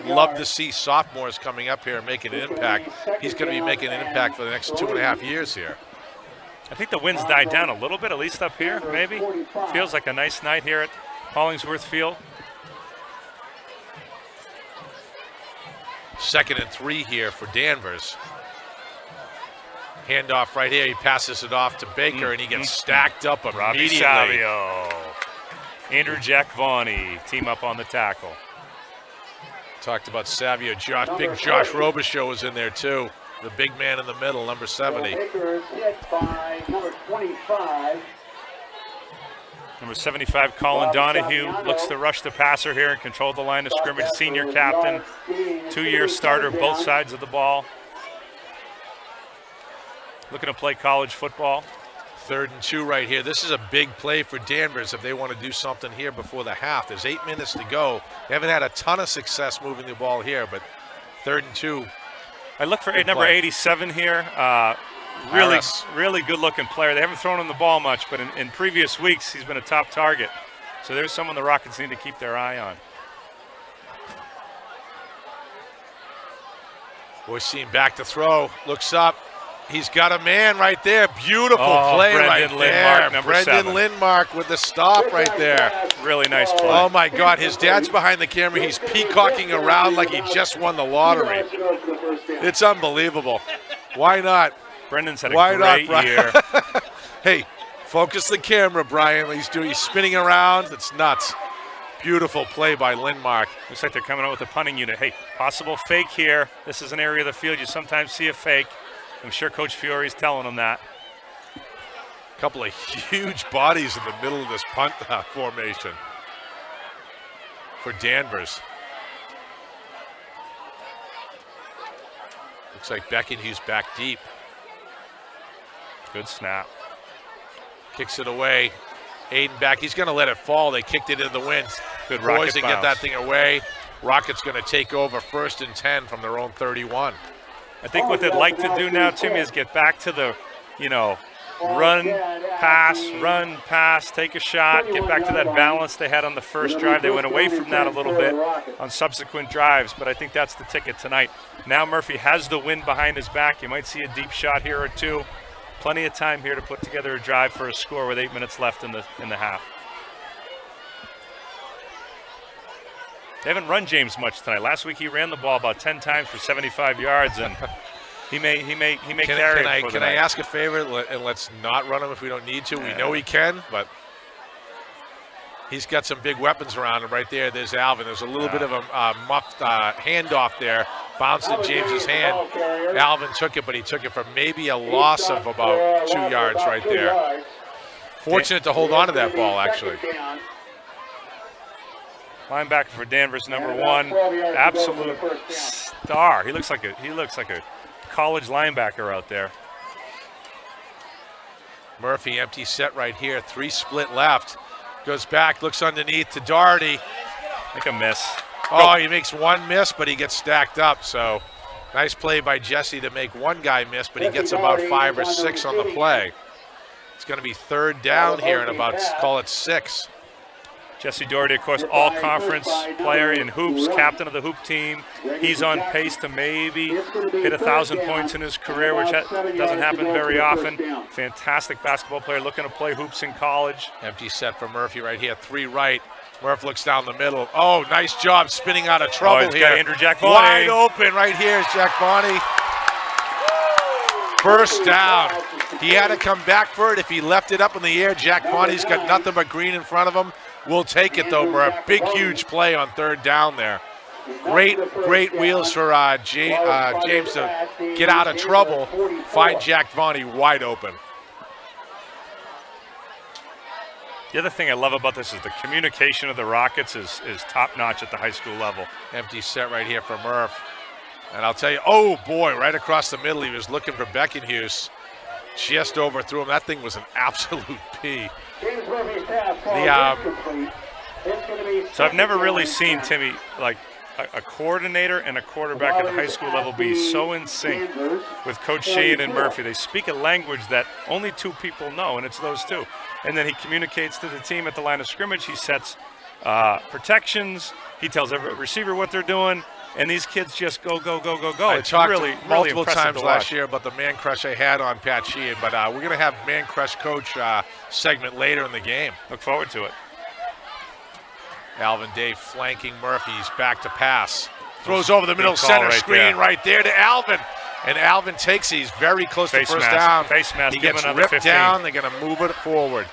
love to see sophomores coming up here and making an impact. He's going to be making an impact for the next 2.5 years here. I think the wind's died down a little bit, at least up here, maybe. Feels like a nice night here at Hollingsworth Field. 2nd and 3 here for Danvers. Handoff right here. He passes it off to Baker, and he gets stacked up Robbie immediately. Savio. Andrew Jack Vaughney team up on the tackle. Talked about Savio. Big Josh Robichaux was in there too. The big man in the middle, number 70. Baker hit by number 25. Number 75, Colin Donahue, looks to rush the passer here and control the line of scrimmage. Senior captain, 2-year starter, both sides of the ball. Looking to play college football. 3rd and 2 right here. This is a big play for Danvers if they want to do something here before the half. There's 8 minutes to go. They haven't had a ton of success moving the ball here, but 3rd and 2. I look for number 87 here. Really good-looking player. They haven't thrown him the ball much, but in previous weeks, he's been a top target. So there's someone the Rockets need to keep their eye on. Boycine back to throw. Looks up. He's got a man right there. Beautiful play right there. Brendan Lindmark with the stop right there. Really nice play. Oh, my God. His dad's behind the camera. He's peacocking around like he just won the lottery. It's unbelievable. Why not? Brendan's had a great year. Hey, focus the camera, Brian. He's spinning around. It's nuts. Beautiful play by Lindmark. Looks like they're coming out with a punting unit. Hey, possible fake here. This is an area of the field you sometimes see a fake. I'm sure Coach Fiore's telling them that. A couple of huge bodies in the middle of this punt formation for Danvers. Looks like Beckenhue's back deep. Good snap. Kicks it away. Aiden back. He's going to let it fall. They kicked it in the wind. Good Rocket Boys to bounce. get that thing away. Rockets going to take over 1st and 10 from their own 31. I think what they'd like to do now, Timmy, is get back to the, run, pass, take a shot, get back to that balance they had on the first drive. They went away from that a little bit on subsequent drives, but I think that's the ticket tonight. Now Murphy has the wind behind his back. You might see a deep shot here or two. Plenty of time here to put together a drive for a score with 8 minutes left in the half. They haven't run James much tonight. Last week he ran the ball about 10 times for 75 yards, and he may carry it. Can I ask a favor and let's not run him if we don't need to? We know he can, but he's got some big weapons around him right there. There's Alvin. There's a little bit of a muffed handoff there. Bounced in James's hand. Alvin took it, but he took it for maybe a loss of about 2 yards right there. Fortunate to hold on to that ball, actually. Linebacker for Danvers, number 1, absolute star. He looks like a college linebacker out there. Murphy, empty set right here. 3 split left. Goes back, looks underneath to Doherty. Make a miss. Oh, he makes 1 miss, but he gets stacked up. So nice play by Jesse to make 1 guy miss, but he gets about 5 or 6 on the play. It's going to be 3rd down here in about, call it 6. Jesse Doherty, of course, all-conference player in hoops, captain of the hoop team. He's on pace to maybe hit 1,000 points in his career, which doesn't happen very often. Fantastic basketball player, looking to play hoops in college. Empty set for Murphy right here, 3 right. Murph looks down the middle. Oh, nice job spinning out of trouble here. Got Andrew Jack Bonney. Wide open right here is Jack Bonney. 1st down. He had to come back for it. If he left it up in the air, Jack Bonney's got nothing but green in front of him. We'll take it, though, for a big, huge play on 3rd down there. Great wheels for James to get out of trouble, find Jack Bonney wide open. The other thing I love about this is the communication of the Rockets is top-notch at the high school level. Empty set right here for Murph. And I'll tell you, oh, boy, right across the middle, he was looking for Beckenhues. Just overthrew him. That thing was an absolute P. So I've never really seen, Timmy, like a coordinator and a quarterback at the high school level be so in sync with Coach Sheehan and Murphy. They speak a language that only 2 people know, and it's those 2. And then he communicates to the team at the line of scrimmage. He sets protections. He tells every receiver what they're doing. And these kids just go. I talked multiple times last year about the man crush I had on Pat Sheehan, but we're going to have man crush coach segment later in the game. Look forward to it. Alvin Day flanking Murphy. He's back to pass. Throws over the middle center screen right there to Alvin. And Alvin takes it. He's very close to 1st down. Face mask. He gets ripped down. They're going to move it forward.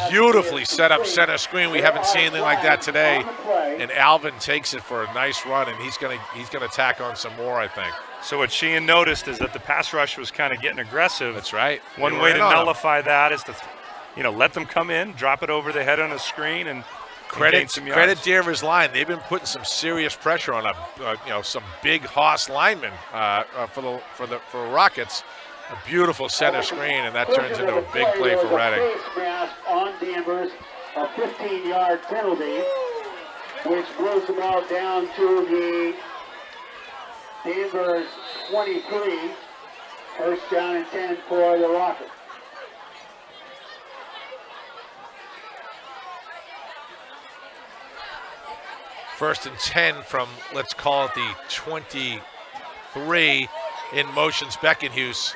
Beautifully set up center screen. We haven't seen anything like that today. and Alvin takes it for a nice run, and he's gonna tack on some more, I think. So what Sheehan noticed is that the pass rush was kind of getting aggressive. That's right. One way to nullify that is to, let them come in, drop it over the head on a screen, and credit some yards. Danvers line. They've been putting some serious pressure on some big hoss linemen for Rockets. A beautiful center screen, and that turns into a big play for Reading. On Danvers, a 15-yard penalty, which moves the ball down to the Danvers 23. First down and 10 for the Rockets. First and 10 from, let's call it the 23. In motions Beckenhuis.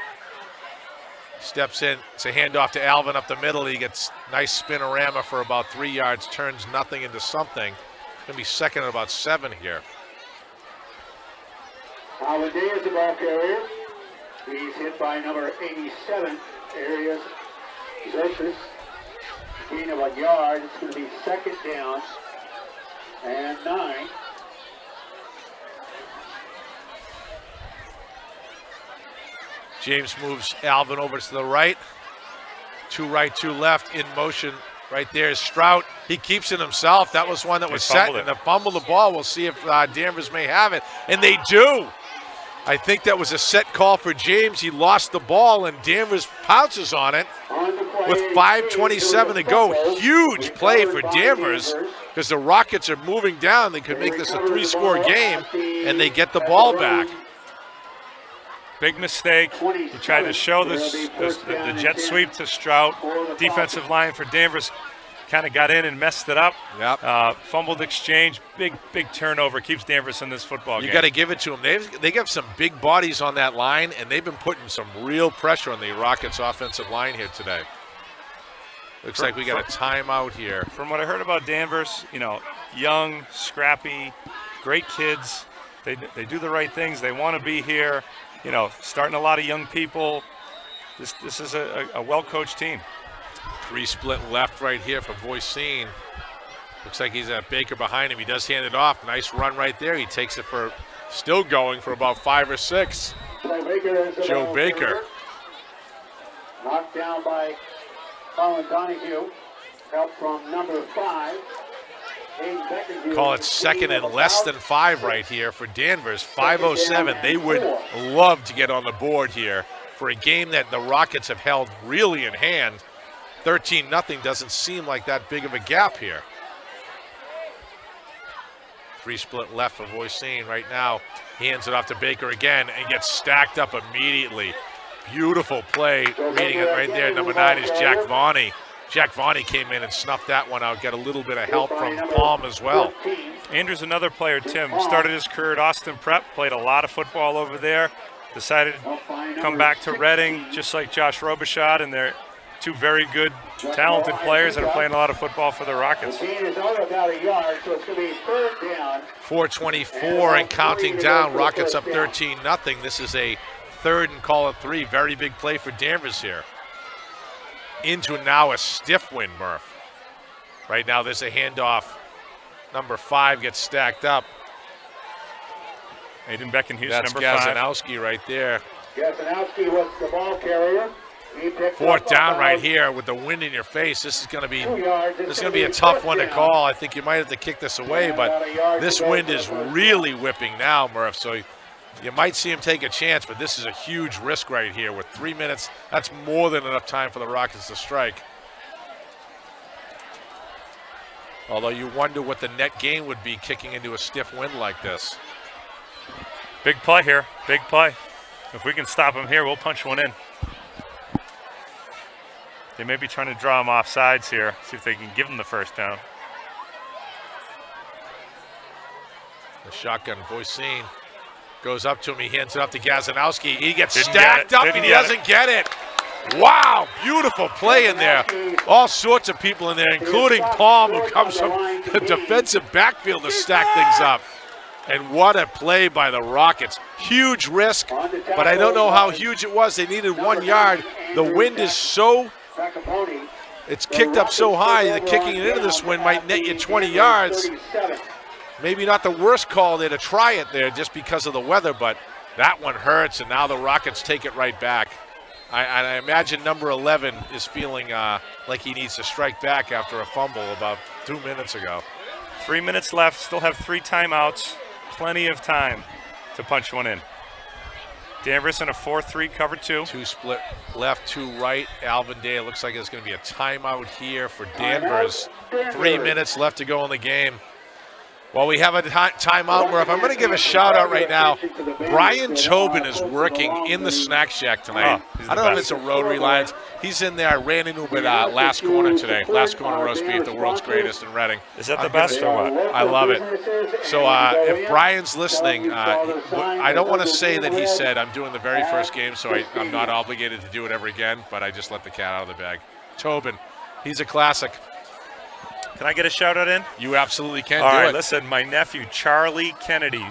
Steps in. It's a handoff to Alvin up the middle. He gets nice spinorama for about 3 yards, turns nothing into something. Going to be second and about 7 here. Alvin Day is the ball carrier. He's hit by number 87, Arias Xerxes. Gain of a yard. It's going to be second down and 9. James moves Alvin over to the right. 2 right, 2 left. In motion right there is Strout. He keeps it himself. That was one that was set. And the fumble the ball. We'll see if Danvers may have it. And they do. I think that was a set call for James. He lost the ball, and Danvers pounces on it with 5:27 to go. Huge play for Danvers because the Rockets are moving down. They could make this a 3-score game, and they get the ball back. Big mistake. He tried to show the jet sweep to Strout. Defensive line for Danvers kind of got in and messed it up. Yep. Fumbled exchange. Big turnover. Keeps Danvers in this football game. You got to give it to them. They got some big bodies on that line, and they've been putting some real pressure on the Rockets' offensive line here today. Looks like we got a timeout here. From what I heard about Danvers, young, scrappy, great kids. They do the right things. They want to be here. Starting a lot of young people. This is a well-coached team. 3 split left right here for Voisin. Looks like he's at Baker behind him. He does hand it off. Nice run right there. He takes it for, still going for about 5 or 6. Joe Baker. Knocked down by Colin Donahue. Help from number 5. Call it second and less than 5 right here for Danvers. 5:07. They would love to get on the board here for a game that the Rockets have held really in hand. 13-0 doesn't seem like that big of a gap here. 3 split left for Voisin right now. He hands it off to Baker again and gets stacked up immediately. Beautiful play. Reading it right there. Number 9 is Jack Vaughney. Jack Vaughney came in and snuffed that one out. Got a little bit of help from Palm as well. Andrew's another player, Tim. Started his career at Austin Prep. Played a lot of football over there. Decided to come back to Reading, just like Josh Robichaud, and they're 2 very good, talented players that are playing a lot of football for the Rockets. 4:24 and counting down. Rockets up 13-0. This is a 3rd and call it 3. Very big play for Danvers here. Into now a stiff wind, Murph. Right now there's a handoff. Number 5 gets stacked up. Aiden Beckenhuis, That's number 5. Gazanowski right there. Gazanowski was the ball carrier. 4th down right here with the wind in your face. This is going to be a tough one to call. I think you might have to kick this away, but this wind is really whipping now, Murph. So you might see him take a chance, but this is a huge risk right here with 3 minutes. That's more than enough time for the Rockets to strike. Although you wonder what the net gain would be kicking into a stiff wind like this. Big play here, big play. If we can stop him here, we'll punch one in. They may be trying to draw him off sides here, see if they can give him the first down. The shotgun, Voisin goes up to him. He hands it up to Gazanowski. He gets stacked up and he doesn't get it. Wow, beautiful play in there. All sorts of people in there, including Palm, who comes from the defensive backfield to stack things up. And what a play by the Rockets. Huge risk, but I don't know how huge it was. They needed 1 yard. The wind is so, it's kicked up so high that kicking it into this wind might net you 20 yards. maybe not the worst call there to try it there just because of the weather, but that one hurts, and now the Rockets take it right back. I imagine number 11 is feeling like he needs to strike back after a fumble about 2 minutes ago. 3 minutes left, still have 3 timeouts, plenty of time to punch one in. Danvers in a 4-3 cover 2. 2 split left, 2 right. Alvin Day, it looks like it's going to be a timeout here for Danvers. 3 minutes left to go in the game. Well, we have a timeout, Murph. I'm going to give a shout-out right now. Brian Tobin is working in the snack shack tonight. I don't know if it's a Rotary Lions. He's in there. I ran into him at Last Corner today. Last Corner roast beef, the world's greatest in Reading. Is that the best or what? I love it. So if Brian's listening, I don't want to say that he said, I'm doing the very first game, so I'm not obligated to do it ever again, but I just let the cat out of the bag. Tobin, he's a classic. Can I get a shout-out in? You absolutely can. All right, it. Listen, my nephew, Charlie Kennedy,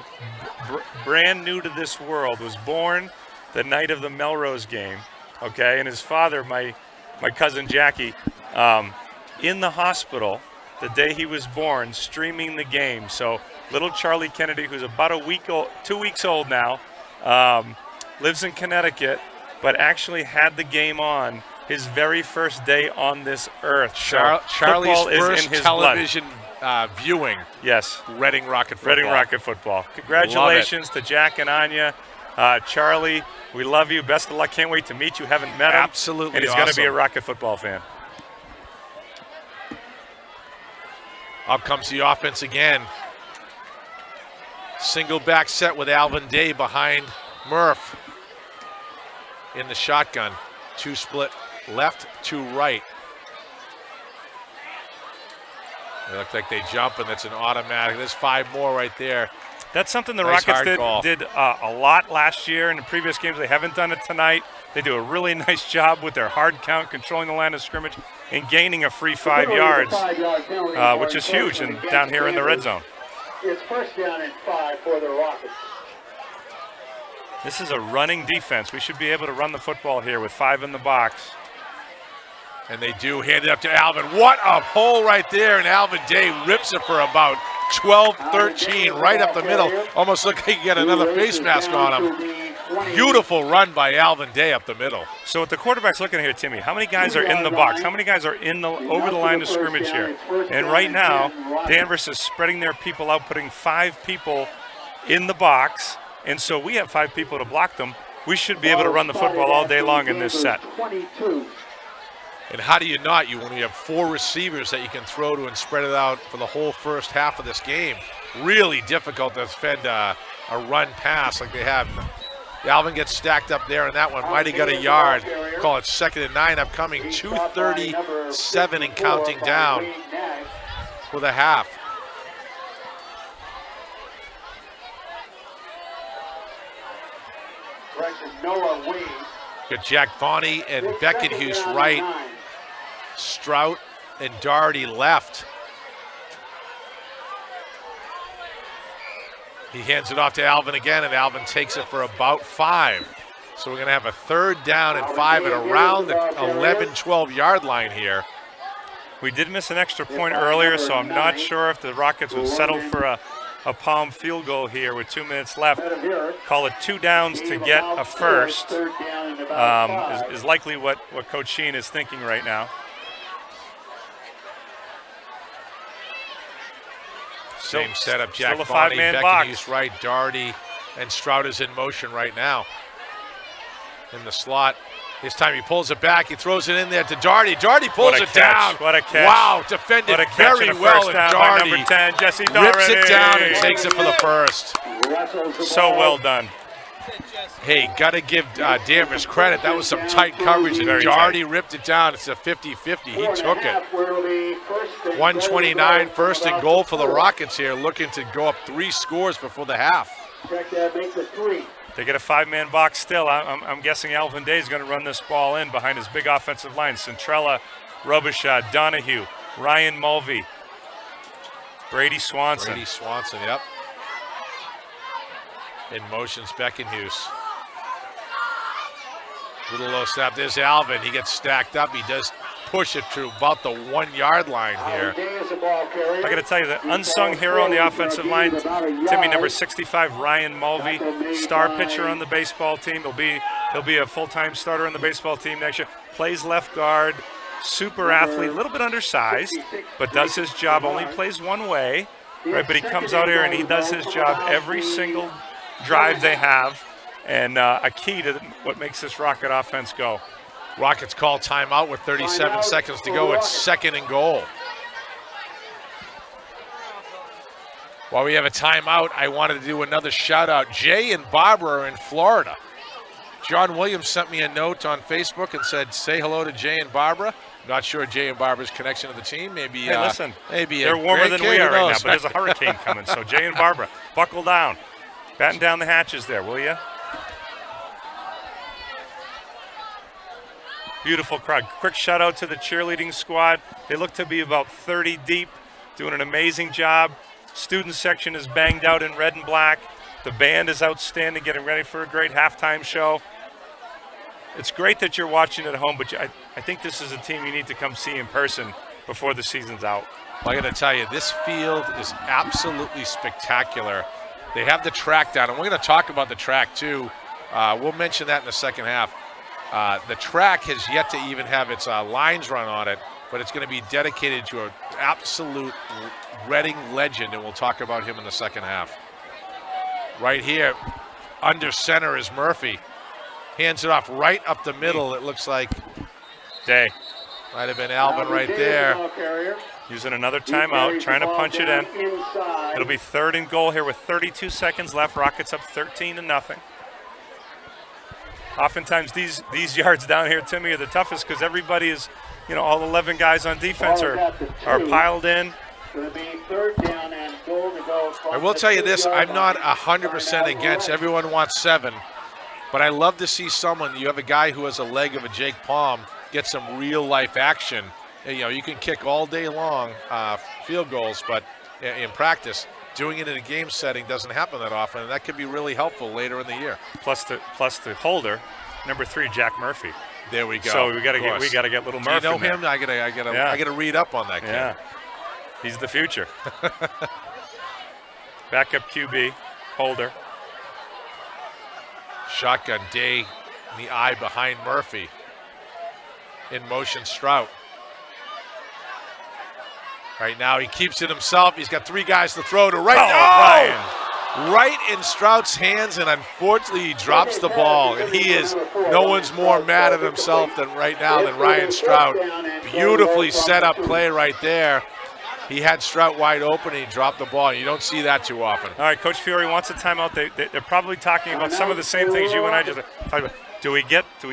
brand new to this world, was born the night of the Melrose game, okay? And his father, my cousin Jackie, in the hospital the day he was born, streaming the game. So little Charlie Kennedy, who's about 2 weeks old now, lives in Connecticut, but actually had the game on his very first day on this earth. Charlie's first in his television viewing. Yes. Reading Rocket Football. Reading Rocket Football. Congratulations to Jack and Anya. Charlie, we love you. Best of luck. Can't wait to meet you. Haven't met him. Absolutely. And he's going to be a Rocket Football fan. Up comes the offense again. Single back set with Alvin Day behind Murph in the shotgun. 2 split left, 2 right. They look like they jump, and that's an automatic. There's 5 more right there. That's something the Nice Rockets did a lot last year in the previous games. They haven't done it tonight. They do a really nice job with their hard count, controlling the line of scrimmage, and gaining a free 5 yards, which is huge down here in the red zone. It's first down and 5 for the Rockets. This is a running defense. We should be able to run the football here with 5 in the box. And they do hand it up to Alvin. What a hole right there, and Alvin Day rips it for about 12, 13, right up the middle. Almost looked like he got another face mask on him. Beautiful run by Alvin Day up the middle. So what the quarterback's looking at here, Timmy, how many guys are in the box? How many guys are over the line of scrimmage here? And right now, Danvers is spreading their people out, putting 5 people in the box. And so we have 5 people to block them. We should be able to run the football all day long in this set. And how do you not? When you have 4 receivers that you can throw to and spread it out for the whole first half of this game. Really difficult to defend a run pass like they have. Alvin gets stacked up there, and that one might have got a yard. Call it 2nd and 9 upcoming. 2:37 and counting down for the half. Got Jack Vonnie and Beckenhuis right. Strout and Doherty left. He hands it off to Alvin again, and Alvin takes it for about 5. So we're going to have a 3rd down and 5 at around the 11, 12-yard line here. We did miss an extra point earlier, so I'm not sure if the Rockets would settle for a palm field goal here with 2 minutes left. Call it 2 downs to get a first is likely what Coach Sheen is thinking right now. Same setup, Jack Vonnie, Beckenhuis right, Doherty, and Stroud is in motion right now. In the slot. This time he pulls it back. He throws it in there to Doherty. Doherty pulls it down. What a catch. Wow, defended very well. And Doherty number 10, Jesse rips it down and takes it for the first. So well done. Hey, got to give Danvers credit. That was some tight coverage, and Doherty ripped it down. It's a 50-50. He took it. 129, 1st and goal for the Rockets here, looking to go up 3 scores before the half. They get a 5-man box still. I'm guessing Alvin Day is going to run this ball in behind his big offensive line. Centrella, Robichaud, Donahue, Ryan Mulvey, Brady Swanson. Brady Swanson, yep. In motion's Beckenhuis. Little low snap. There's Alvin. He gets stacked up. He does push it to about the 1 yard line here. I got to tell you, the unsung hero on the offensive line, Timmy, number 65, Ryan Mulvey, star pitcher on the baseball team. He'll be a full-time starter on the baseball team next year. Plays left guard, super athlete, a little bit undersized, but does his job. Only plays one way, right? But he comes out here and he does his job every single drive they have, and a key to what makes this Rocket offense go. Rockets call timeout with 37 seconds to go. It's 2nd and goal. While we have a timeout, I wanted to do another shout out. Jay and Barbara are in Florida. John Williams sent me a note on Facebook and said, say hello to Jay and Barbara. Not sure Jay and Barbara's connection to the team. Maybe, hey, listen, maybe they're warmer than we are right now, but there's a hurricane coming. So Jay and Barbara, buckle down. Batten down the hatches there, will you? Beautiful crowd. Quick shout out to the cheerleading squad. They look to be about 30 deep, doing an amazing job. Student section is banged out in red and black. The band is outstanding, getting ready for a great halftime show. It's great that you're watching at home, but I think this is a team you need to come see in person before the season's out. Well, I got to tell you, this field is absolutely spectacular. They have the track down, and we're going to talk about the track too. We'll mention that in the second half. The track has yet to even have its lines run on it, but it's going to be dedicated to an absolute Reading legend, and we'll talk about him in the second half. Right here, under center is Murphy. Hands it off right up the middle. It looks like Day. Might have been Alvin right there. Using another timeout, trying to punch it in. It'll be 3rd and goal here with 32 seconds left. Rockets up 13-0. Oftentimes these yards down here, Timmy, are the toughest because everybody is, all 11 guys on defense are piled in. I will tell you this, I'm not 100% against. Everyone wants 7. But I love to see someone, you have a guy who has a leg of a Jake Palm, get some real-life action. You can kick all day long field goals, but in practice, doing it in a game setting doesn't happen that often, and that could be really helpful later in the year. Plus the holder, number 3, Jack Murphy. There we go. So we got to get little Murphy. Do you know him? I gotta read up on that kid. Yeah, he's the future. Backup QB, holder. Shotgun, Day in the eye behind Murphy. In motion, Strout. Right now, he keeps it himself. He's got 3 guys to throw to Ryan. Right in Strout's hands, and unfortunately, he drops the ball. And no one's more mad at himself than Ryan Strout. Beautifully set up play right there. He had Strout wide open, and he dropped the ball. You don't see that too often. All right, Coach Fiore wants a timeout. They're probably talking about some of the same things you and I just talked about. Do we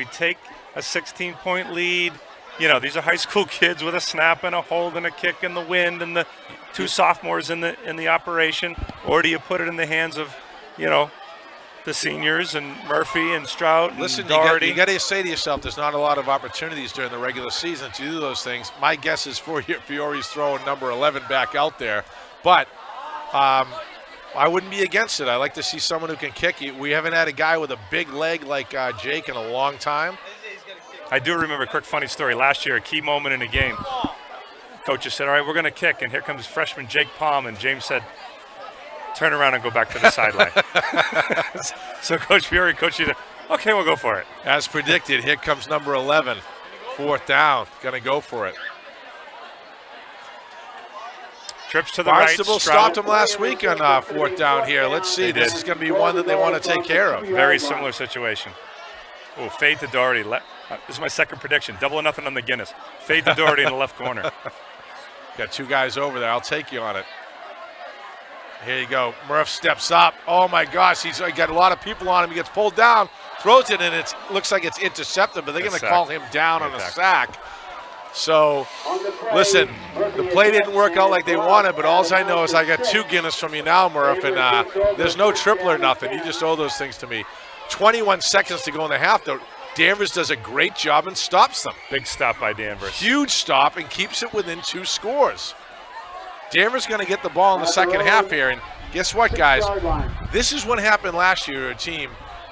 take a 16-point lead? These are high school kids with a snap and a hold and a kick in the wind and the 2 sophomores in the operation, or do you put it in the hands of, the seniors and Murphy and Strout and Doherty? You got to say to yourself, there's not a lot of opportunities during the regular season to do those things. My guess is Fiore's throwing number 11 back out there, but I wouldn't be against it. I like to see someone who can kick. We haven't had a guy with a big leg like Jake in a long time. I do remember a quick funny story. Last year, a key moment in a game. Coaches said, all right, we're going to kick, and here comes freshman Jake Palm, and James said, turn around and go back to the sideline. So Coach Fiore, okay, we'll go for it. As predicted, here comes number 11. 4th down, going to go for it. Trips to the Barnstable right. stopped him last week on 4th down here. Let's see. This is going to be one that they want to take care of. Very similar situation. Oh, fade to Doherty. This is my second prediction. 2-0 on the Guinness. Fade to Doherty in the left corner. Got 2 guys over there. I'll take you on it. Here you go. Murph steps up. Oh, my gosh. He's got a lot of people on him. He gets pulled down, throws it, and it looks like it's intercepted, but they're going to call him down on a sack. So, listen, the play didn't work out like they wanted, but all I know is I got 2 Guinness from you now, Murph, and there's no triple or nothing. You just owe those things to me. 21 seconds to go in the half, though. Danvers does a great job and stops them. Big stop by Danvers. Huge stop and keeps it within 2 scores. Danvers going to get the ball in the second half here, and guess what, guys? This is what happened last year to a team.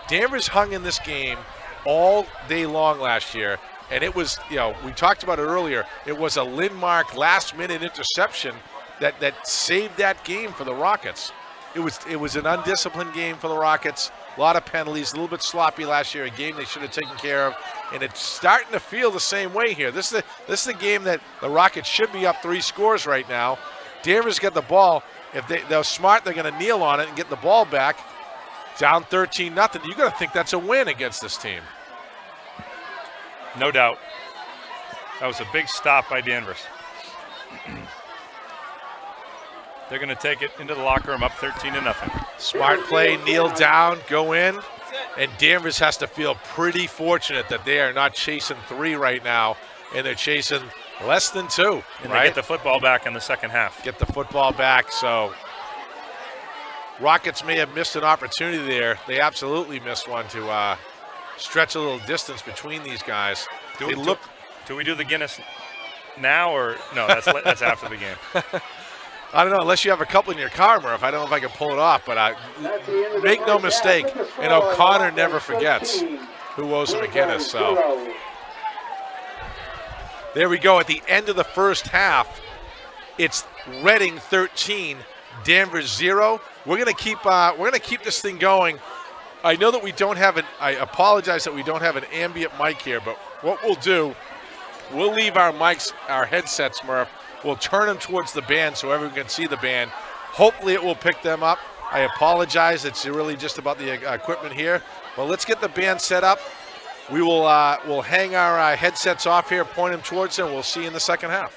Danvers hung in this game all day long last year. And it was, we talked about it earlier, it was a Lindmark last-minute interception that saved that game for the Rockets. It was an undisciplined game for the Rockets. A lot of penalties, a little bit sloppy last year, a game they should have taken care of. And it's starting to feel the same way here. This is a game that the Rockets should be up 3 scores right now. Danvers get the ball. If they're smart, they're going to kneel on it and get the ball back. Down 13-0. You're going to think that's a win against this team. No doubt. That was a big stop by Danvers. They're going to take it into the locker room up 13-0. Smart play, kneel down, go in. And Danvers has to feel pretty fortunate that they are not chasing 3 right now, and they're chasing less than 2. And they get the football back in the second half. Get the football back. So Rockets may have missed an opportunity there. They absolutely missed one to stretch a little distance between these guys. Do we do the Guinness now, or no? That's after the game. I don't know, unless you have a couple in your car, Murph. I don't know if I can pull it off, but make no mistake, and O'Connor never forgets who owes him a Guinness. So there we go. At the end of the first half, it's Reading 13, Danvers 0. We're gonna keep this thing going. I know that we don't have I apologize that we don't have an ambient mic here, but what we'll do, we'll leave our mics, our headsets, Murph. We'll turn them towards the band so everyone can see the band. Hopefully it will pick them up. I apologize. It's really just about the equipment here. But let's get the band set up. We will we'll hang our headsets off here, point them towards them. We'll see you in the second half.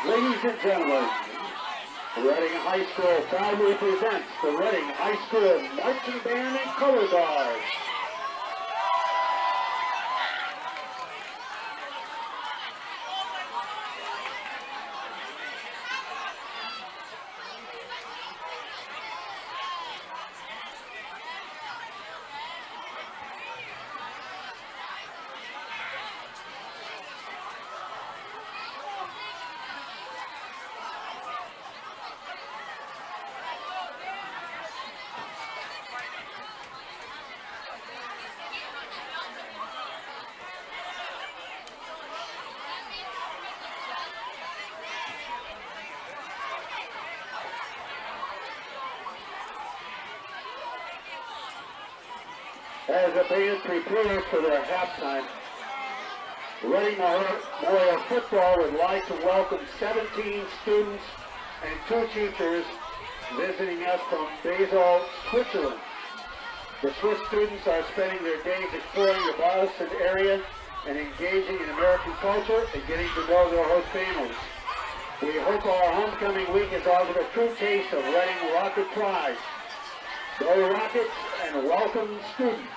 Ladies and gentlemen, Reading High School proudly presents the Reading High School Marching Band and Color Guard. As the band prepares for their halftime, Reading Memorial Football would like to welcome 17 students and 2 teachers visiting us from Basel, Switzerland. The Swiss students are spending their days exploring the Boston area and engaging in American culture and getting to know their host families. We hope our homecoming week has offered a true taste of Reading Rocket pride. Go Rockets and welcome students.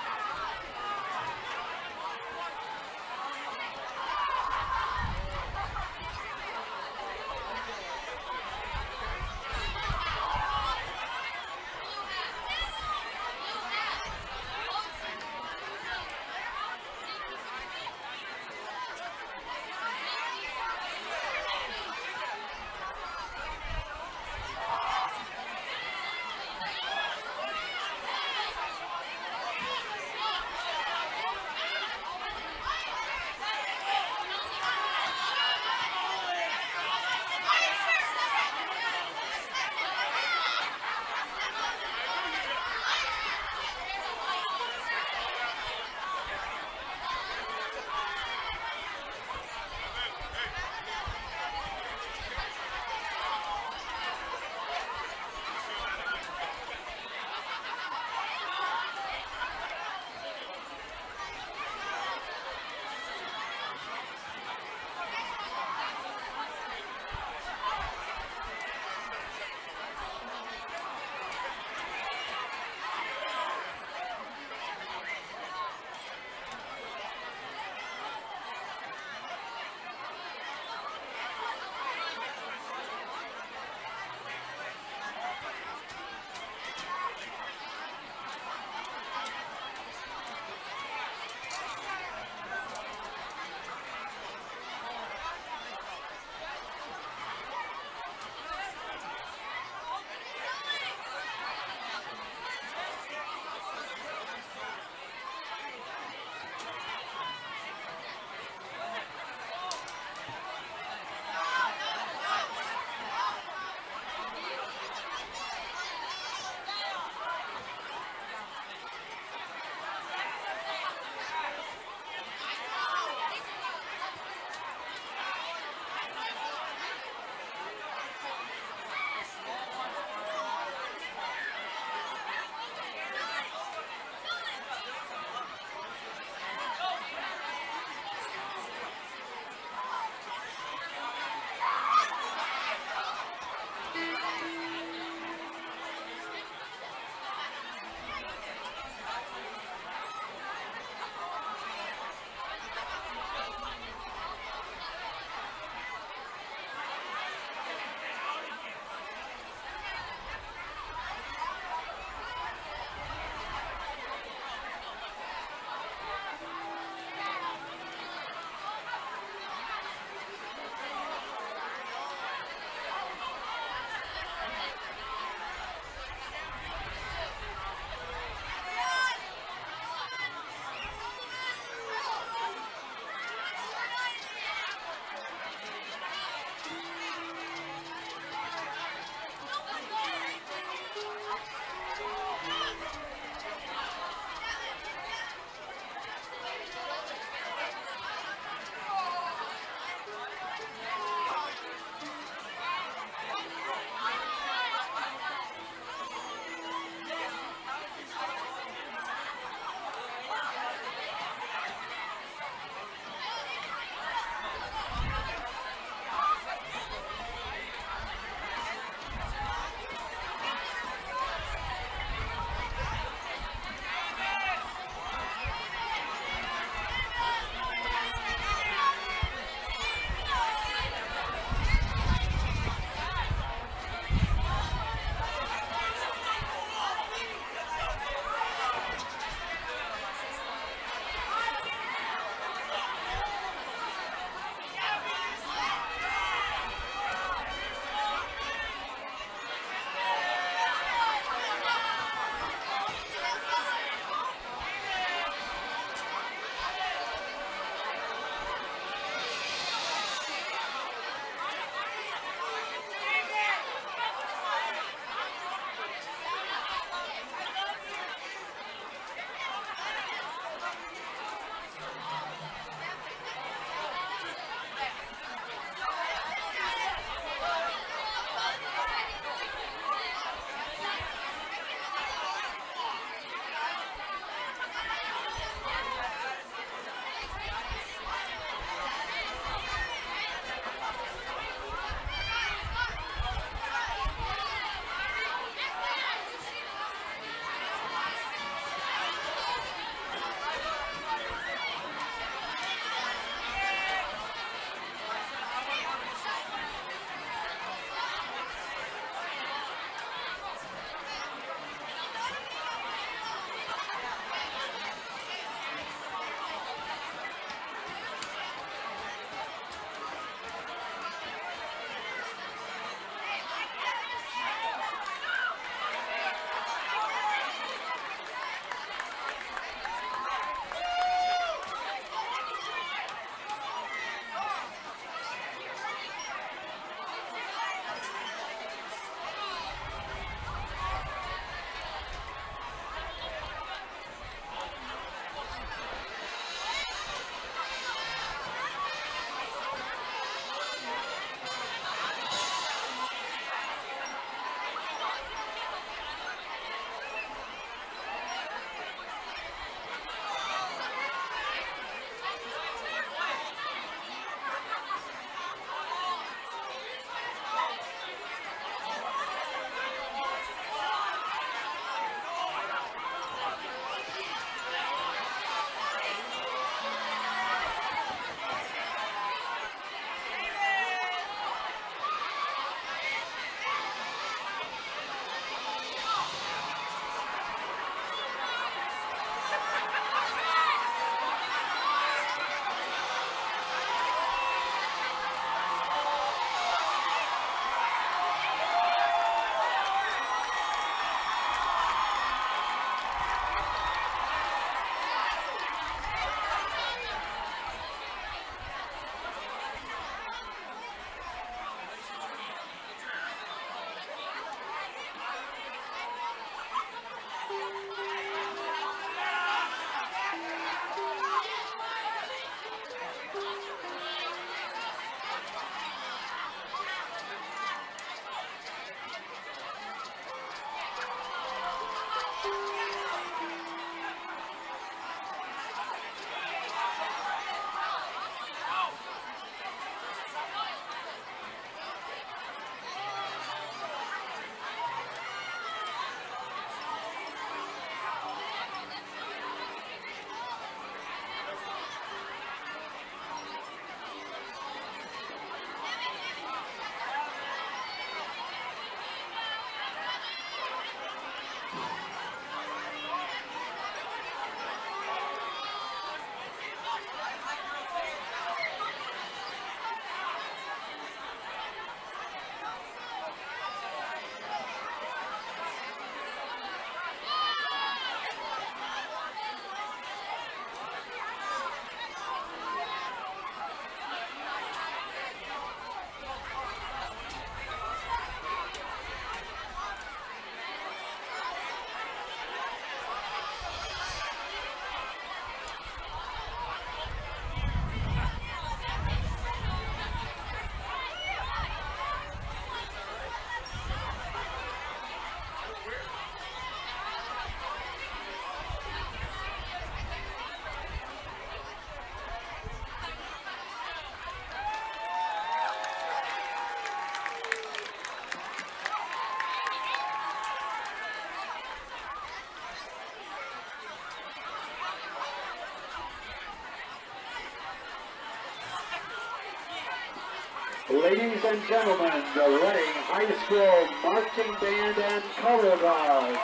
Ladies and gentlemen, the Reading High School Marching Band and Color Guard.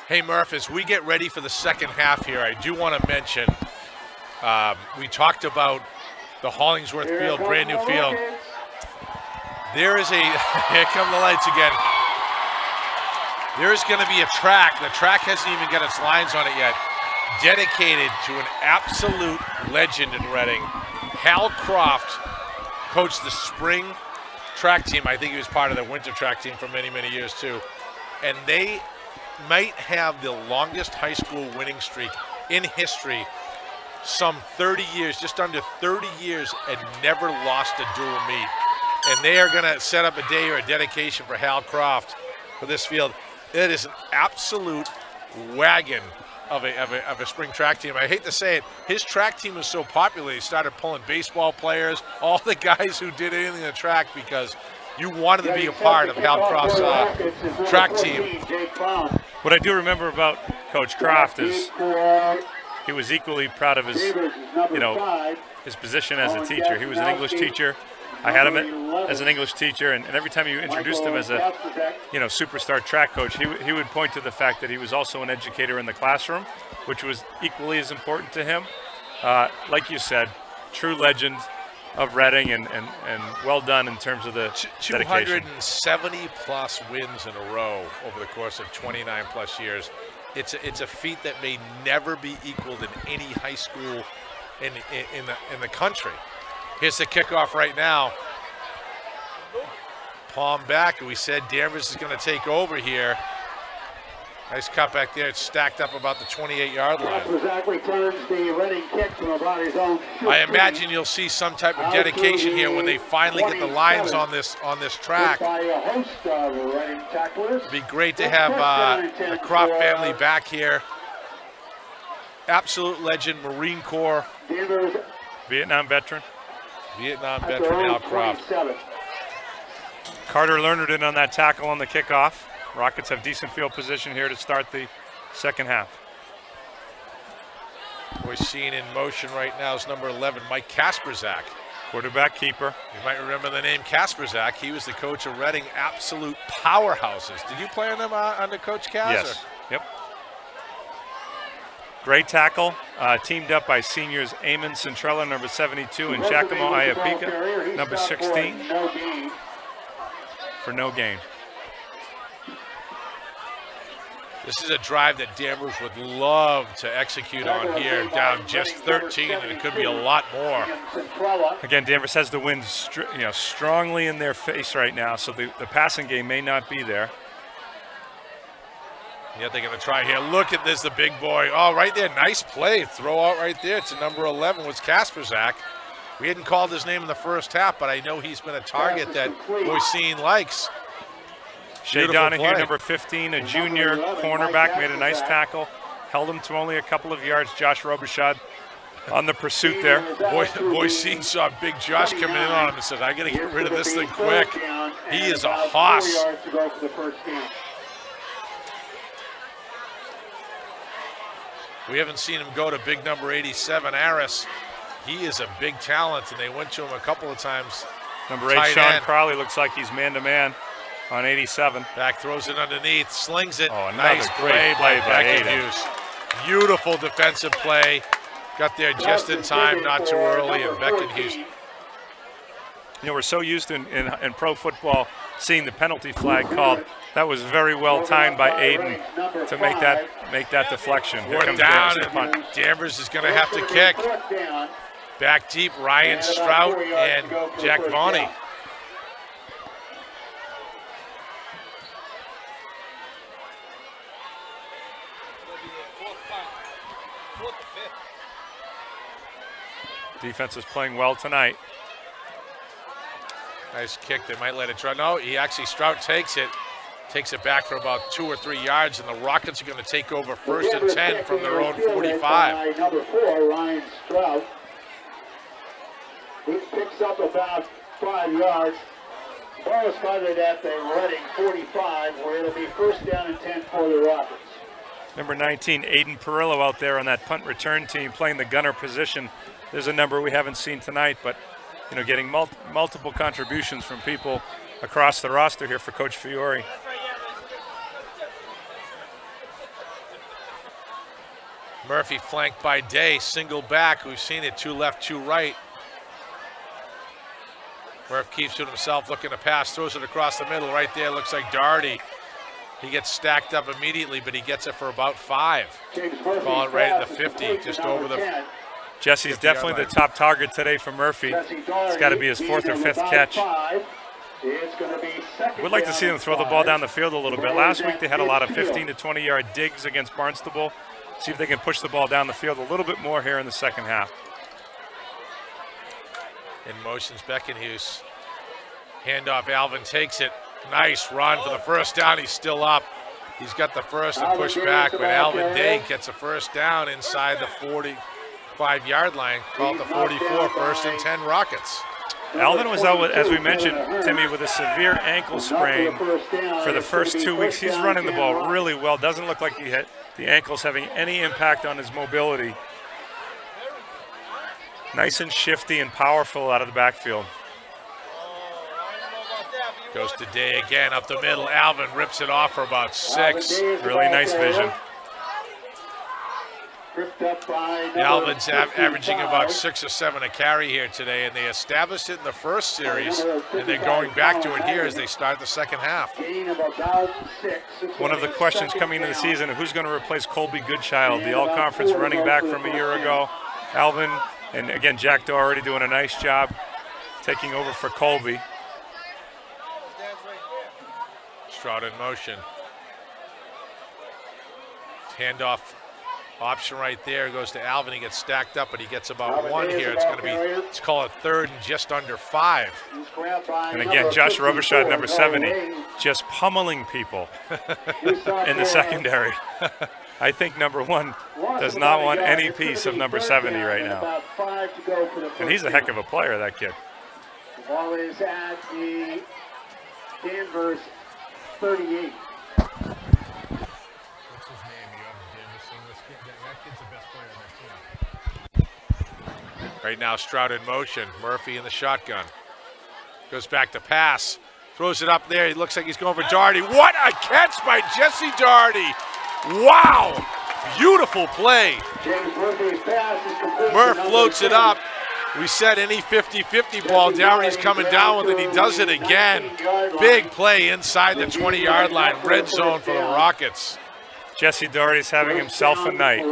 Hey, Murph, as we get ready for the second half here, I do want to mention we talked about the Hollingsworth Field, brand new field. There is a, here come the lights again. There is going to be a track. The track hasn't even got its lines on it yet. Dedicated to an absolute legend in Reading. Hal Croft coached the spring track team. I think he was part of the winter track team for many, many years too. And they might have the longest high school winning streak in history, some 30 years, just under 30 years, and never lost a dual meet. And they are going to set up a day or a dedication for Hal Croft for this field. It is an absolute wagon of a spring track team. I hate to say it, his track team was so popular, he started pulling baseball players, all the guys who did anything in the track, because you wanted to be a part of Hal Croft's track team. What I do remember about Coach Croft is he was equally proud of his, his position as a teacher. He was an English teacher. I had him as an English teacher, and every time you introduced him as a, superstar track coach, he would point to the fact that he was also an educator in the classroom, which was equally as important to him. Like you said, true legend of Reading, and well done in terms of the dedication. 270 plus wins in a row over the course of 29 plus years. It's a feat that may never be equaled in any high school in the country. Here's the kickoff right now. Palm back, and we said Danvers is going to take over here. Nice cut back there. It's stacked up about the 28-yard line. I imagine you'll see some type of dedication here when they finally get the lines on this track. It'd be great to have the Croft family back here. Absolute legend, Marine Corps. Vietnam veteran Al Croft. Carter Lerner in on that tackle on the kickoff. Rockets have decent field position here to start the second half. We're seeing in motion right now is number 11, Mike Kasperzak. Quarterback keeper. You might remember the name Kasperzak. He was the coach of Reading, absolute powerhouses. Did you play on them under Coach Kas? Yes. Yep. Great tackle, teamed up by seniors Eamon Centrella, number 72, and Giacomo Iapika, number 16, for no gain. This is a drive that Danvers would love to execute on here, down just 13, and it could be a lot more. Again, Danvers has the wind strongly in their face right now, so the passing game may not be there. Yeah, they're going to try here. Look at this, the big boy. Oh, right there, nice play. Throw out right there to number 11 was Kasperzak. We hadn't called his name in the first half, but I know he's been a target that Boissean likes. Shea Donahue, number 15, a junior cornerback, made a nice tackle. Held him to only a couple of yards. Josh Robichaud on the pursuit there. Boissean saw big Josh coming in on him and said, I got to get rid of this thing quick. He is a hoss. We haven't seen him go to big number 87, Aris. He is a big talent, and they went to him a couple of times. Number 8, Sean Crowley, looks like he's man-to-man on 87. Back throws it underneath, slings it. Oh, nice play by Beckenhuis. Beautiful defensive play. Got there just in time, not too early, and Beckenhuis. We're so used in pro football seeing the penalty flag called. That was very well timed by Aiden to make that deflection. Fourth down, and Danvers is going to have to kick. Back deep, Ryan Strout and Jack Vonnie. Defense is playing well tonight. Nice kick. They might let it try. No, Strout takes it. Takes it back for about 2 or 3 yards, and the Rockets are going to take over 1st and 10 from their own 45. Number 4, Ryan Strout. He picks up about 5 yards. Ball is started at the Reading 45, where it'll be 1st down and 10 for the Rockets. Number 19, Aiden Perillo out there on that punt return team playing the gunner position. There's a number we haven't seen tonight, but getting multiple contributions from people across the roster here for Coach Fiore. Murphy flanked by Day, single back. We've seen it, 2 left, 2 right. Murph keeps it himself, looking to pass, throws it across the middle. Right there, looks like Doherty. He gets stacked up immediately, but he gets it for about 5. Ball right at the 50, just over the. Jesse's definitely the top target today for Murphy. It's got to be his 4th or 5th catch. It's going to be second. We'd like to see them throw the ball down the field a little bit. Last week they had a lot of 15 to 20-yard digs against Barnstable. See if they can push the ball down the field a little bit more here in the second half. In motion's Beckenhuis. Handoff, Alvin takes it. Nice run for the first down. He's still up. He's got the first and push back, but Alvin Dake gets a first down inside the 45-yard line. Called the 44, first and 10 Rockets. Alvin was out, as we mentioned, Timmy, with a severe ankle sprain for the first 2 weeks. He's running the ball really well. Doesn't look like the ankle's having any impact on his mobility. Nice and shifty and powerful out of the backfield. Goes to Day again up the middle. Alvin rips it off for about 6. Really nice vision. Alvin's averaging about 6 or 7 a carry here today, and they established it in the first series, and they're going back to it here as they start the second half. One of the questions coming into the season, who's going to replace Colby Goodchild, the all-conference running back from a year ago? Alvin, and again, Jack Doherty doing a nice job taking over for Colby. Stroud in motion. Handoff option right there goes to Alvin. He gets stacked up, but he gets about 1 here. It's going to be, let's call it 3rd and just under 5. And again, Josh Robichaud, number 70, just pummeling people in the secondary. I think number 1 does not want any piece of number 70 right now. And he's a heck of a player, that kid. The ball is at the Danvers 38. Right now, Stroud in motion. Murphy in the shotgun. Goes back to pass. Throws it up there. He looks like he's going for Doherty. What a catch by Jesse Doherty. Wow. Beautiful play. Murph floats it up. We said any 50-50 ball, Doherty's coming down with it. He does it again. Big play inside the 20-yard line. Red zone for the Rockets. Jesse Doherty's having himself a night.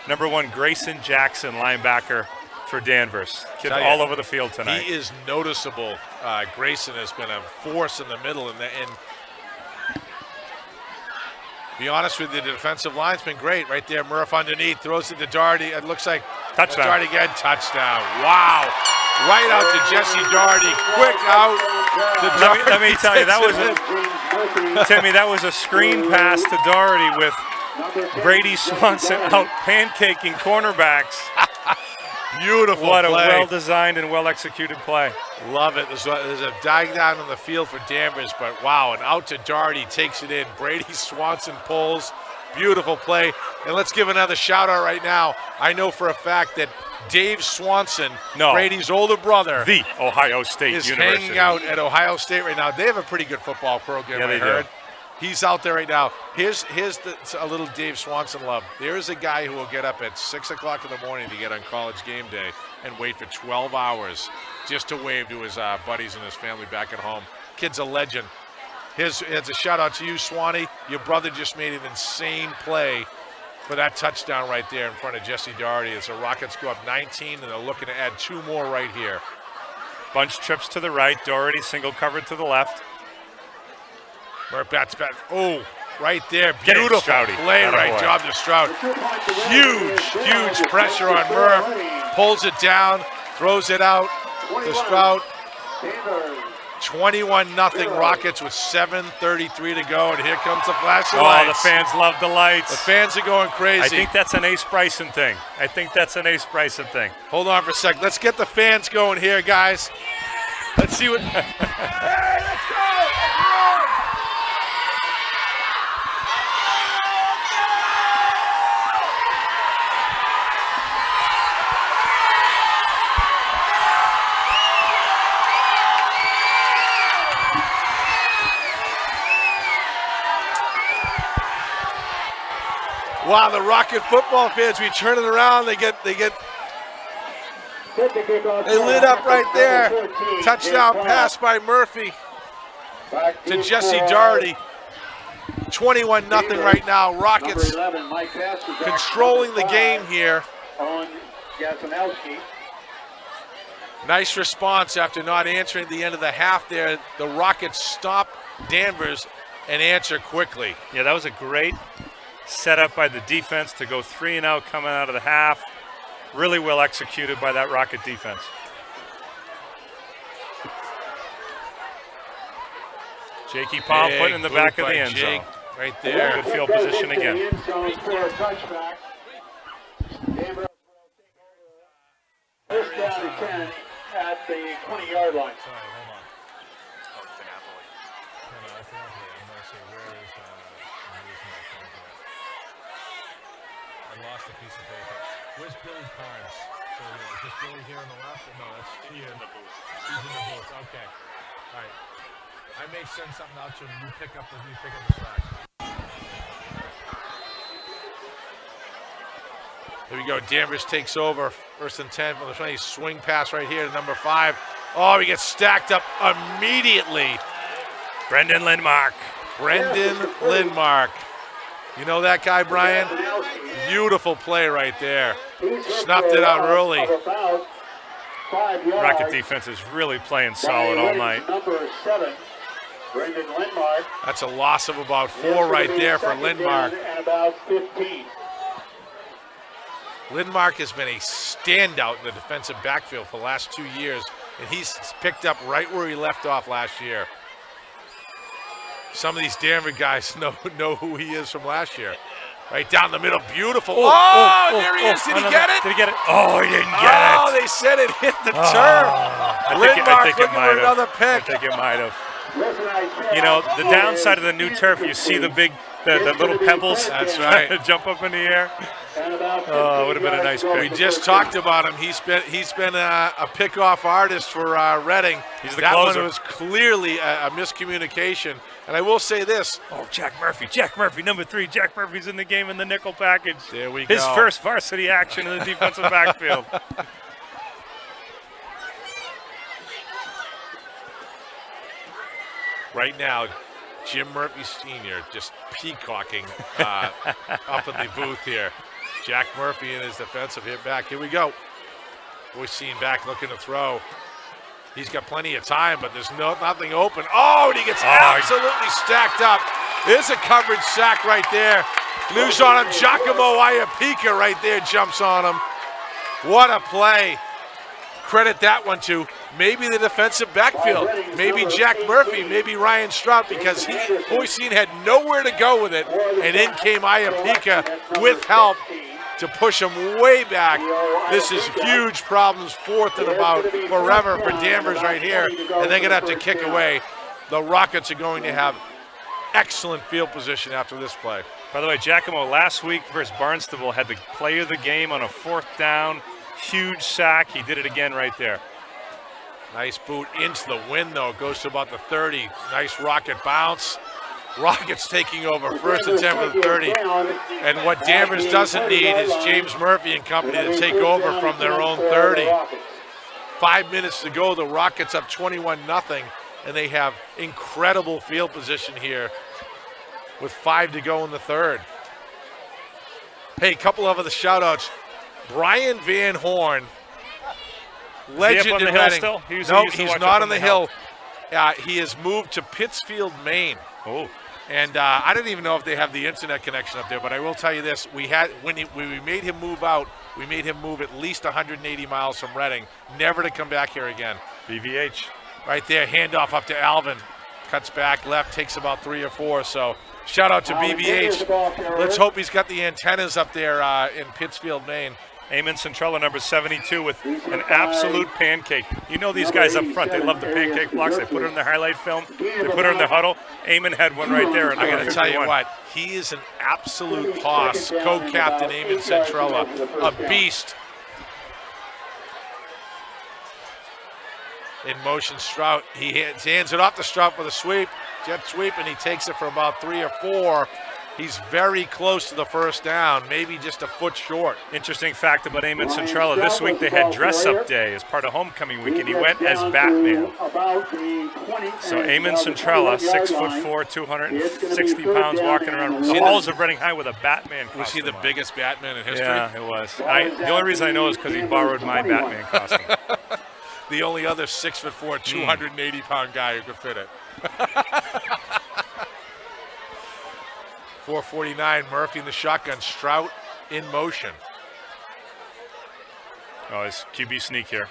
Number 1, Grayson Jackson, linebacker for Danvers. Kid all over the field tonight. He is noticeable. Grayson has been a force in the middle. And be honest with you, the defensive line's been great. Right there, Murph underneath, throws it to Doherty. It looks like touchdown. Doherty again, touchdown. Wow. Right out to Jesse Doherty. Quick out to Doherty. Let me tell you, Timmy, that was a screen pass to Doherty with Brady Swanson out pancaking cornerbacks. Beautiful What play. a well-designed and well-executed play. Love it. There's a dive down on the field for Danvers, but wow, and out to Doherty, takes it in. Brady Swanson pulls. Beautiful play. And let's give another shout-out right now. I know for a fact that Dave Swanson, Brady's older brother, the Ohio State is University, hanging out at Ohio State right now. They have a pretty good football program, yeah, I heard. He's out there right now. Here's a little Dave Swanson love. There's a guy who will get up at 6 o'clock in the morning to get on College game day and wait for 12 hours just to wave to his buddies and his family back at home. Kid's a legend. It's a shout out to you, Swanee. Your brother just made an insane play for that touchdown right there in front of Jesse Doherty as the Rockets go up 19, and they're looking to add 2 more right here. Bunch trips to the right. Doherty single covered to the left. Murph bats back. Oh, right there. Get Beautiful Stroudy. play. Right job to Stroud. Huge pressure on Murph. Pulls it down. Throws it out to Stroud. 21-0 Rockets with 7:33 to go. And here comes the flashing lights. Oh, the fans love the lights. The fans are going crazy. I think that's an Ace Bryson thing. Hold on for a sec. Let's get the fans going here, guys. Let's see what. Hey, let's go! Wow, the Rocket football fans, we turn it around, they lit up right there. Touchdown pass by Murphy to Jesse Doherty. 21-0 right now. Rockets controlling the game here. Nice response after not answering at the end of the half there. The Rockets stop Danvers and answer quickly. Yeah, that was a great setup by the defense to go 3 and out coming out of the half. Really well executed by that Rocket defense. Jakey Palm putting in the back of the end zone. Right there. Good field position again. First down and 10 at the 20-yard line. Sorry, hold on. Oh, Napoli. No, that's Napoli. I'm going to say, where is I'm losing my phone here. I lost a piece of paper. Where's Billy Carnes? So, is this Billy here on the left? No, that's Ian. In the booth. He's in the booth. Okay. All right. I may send something out to him. You pick up the slack. Here we go. Danvers takes over. First and 10 from the 20. Swing pass right here to number 5. Oh, he gets stacked up immediately. Brendan Lindmark. Brendan Lindmark. You know that guy, Brian? Beautiful play right there. Snuffed it out early. Rocket defense is really playing solid all night. Number 7, Brendan Lindmark. That's a loss of about 4 right there for Lindmark. And about 15. Lindmark has been a standout in the defensive backfield for the last 2 years, and he's picked up right where he left off last year. Some of these Danvers guys know who he is from last year. Right down the middle, beautiful. There he is. Did he get it? Did he get it? Oh, he didn't get it. Oh, they said it hit the turf. Lindmark looking for another pick. I think it might have. You know, the downside of the new turf, you see the little pebbles. That's right. Jump up in the air. Oh, it would have been a nice pick. We just talked about him. He's been a pickoff artist for Reading. He's the that closer. One was clearly a miscommunication. And I will say this. Oh, Jack Murphy, number 3. Jack Murphy's in the game in the nickel package. There we go. His first varsity action in the defensive backfield. Right now, Jim Murphy Sr. just peacocking up in the booth here. Jack Murphy in his defensive hit back. Here we go. Boy, seen back looking to throw. He's got plenty of time, but there's nothing open. Oh, and he gets absolutely stacked up. There's a coverage sack right there. News on him. Giacomo Iapika right there jumps on him. What a play. Credit that one to maybe the defensive backfield, maybe Jack Murphy, maybe Ryan Strout, because Boycine had nowhere to go with it, and in came Iapika with help to push him way back. This is huge problems, 4th and about forever for Danvers right here, and they're going to have to kick away. The Rockets are going to have excellent field position after this play. By the way, Giacomo last week versus Barnstable had the play of the game on a 4th down. Huge sack. He did it again right there. Nice boot into the wind, though. Goes to about the 30. Nice Rocket bounce. Rockets taking over 1st and 10 for the 30. And what Danvers doesn't need is James Murphy and company to take over from their own 30. 5 minutes to go. The Rockets up 21-0, and they have incredible field position here with 5 to go in the 3rd. Hey, a couple of other shout-outs. Brian Van Horn, legend in Reading. No, he's not on the hill. He has moved to Pittsfield, Maine. Oh. And I don't even know if they have the internet connection up there, but I will tell you this. When we made him move out, we made him move at least 180 miles from Reading, never to come back here again. BVH. Right there, handoff up to Alvin. Cuts back left, takes about 3 or 4. So shout out to BVH. Let's hope he's got the antennas up there in Pittsfield, Maine. Eamon Centrella, number 72, with an absolute pancake. You know these guys up front, they love the pancake blocks. They put it in their highlight film. They put it in the huddle. Eamon had one right there. I got to tell you what, he is an absolute hoss. Co-captain Eamon Centrella, a beast. In motion, Strout. He hands it off to Strout for the sweep. Jet sweep, and he takes it for about 3 or 4. He's very close to the 1st down, maybe just a foot short. Interesting fact about Eamon Centrella. This week they had dress-up day as part of homecoming week, and he went as Batman. So Eamon Centrella, 6'4", 260 pounds, walking around the halls of Reading High with a Batman costume. Was he the biggest Batman in history? Yeah, it was. The only reason I know is because he borrowed my Batman costume. the only other 6'4", 280-pound guy who could fit it. 4:49, Murphy in the shotgun, Strout in motion. Oh, his QB sneak here.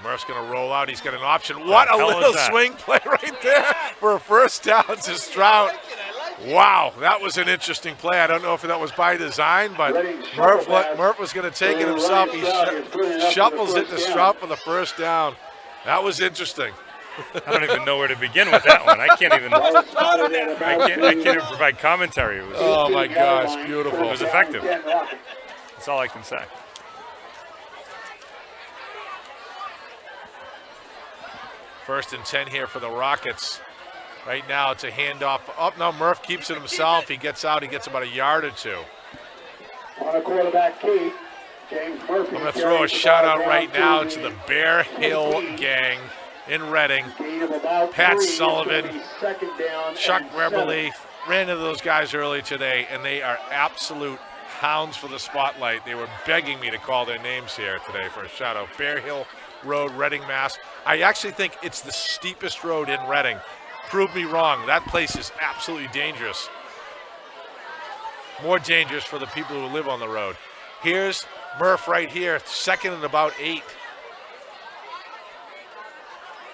Murph's going to roll out. He's got an option. What a little swing play right there for a first down to Strout. Wow, that was an interesting play. I don't know if that was by design, but Murph was going to take it himself. He shuffles it to Strout for the first down. That was interesting. I don't even know where to begin with that one. I can't even provide commentary. It was, oh my gosh, beautiful. It was effective. That's all I can say. First and 10 here for the Rockets. Right now it's a handoff. Oh, no, Murph keeps it himself. He gets out. He gets about a yard or two. On a quarterback key, James Murphy. I'm going to throw a shout-out right now to the Bear Hill gang in Reading. Pat Sullivan, Chuck Rebelly, ran into those guys early today, and they are absolute hounds for the spotlight. They were begging me to call their names here today for a shout-out. Bear Hill Road, Reading, Mass. I actually think it's the steepest road in Reading. Prove me wrong. That place is absolutely dangerous. More dangerous for the people who live on the road. Here's Murph right here, second and about 8.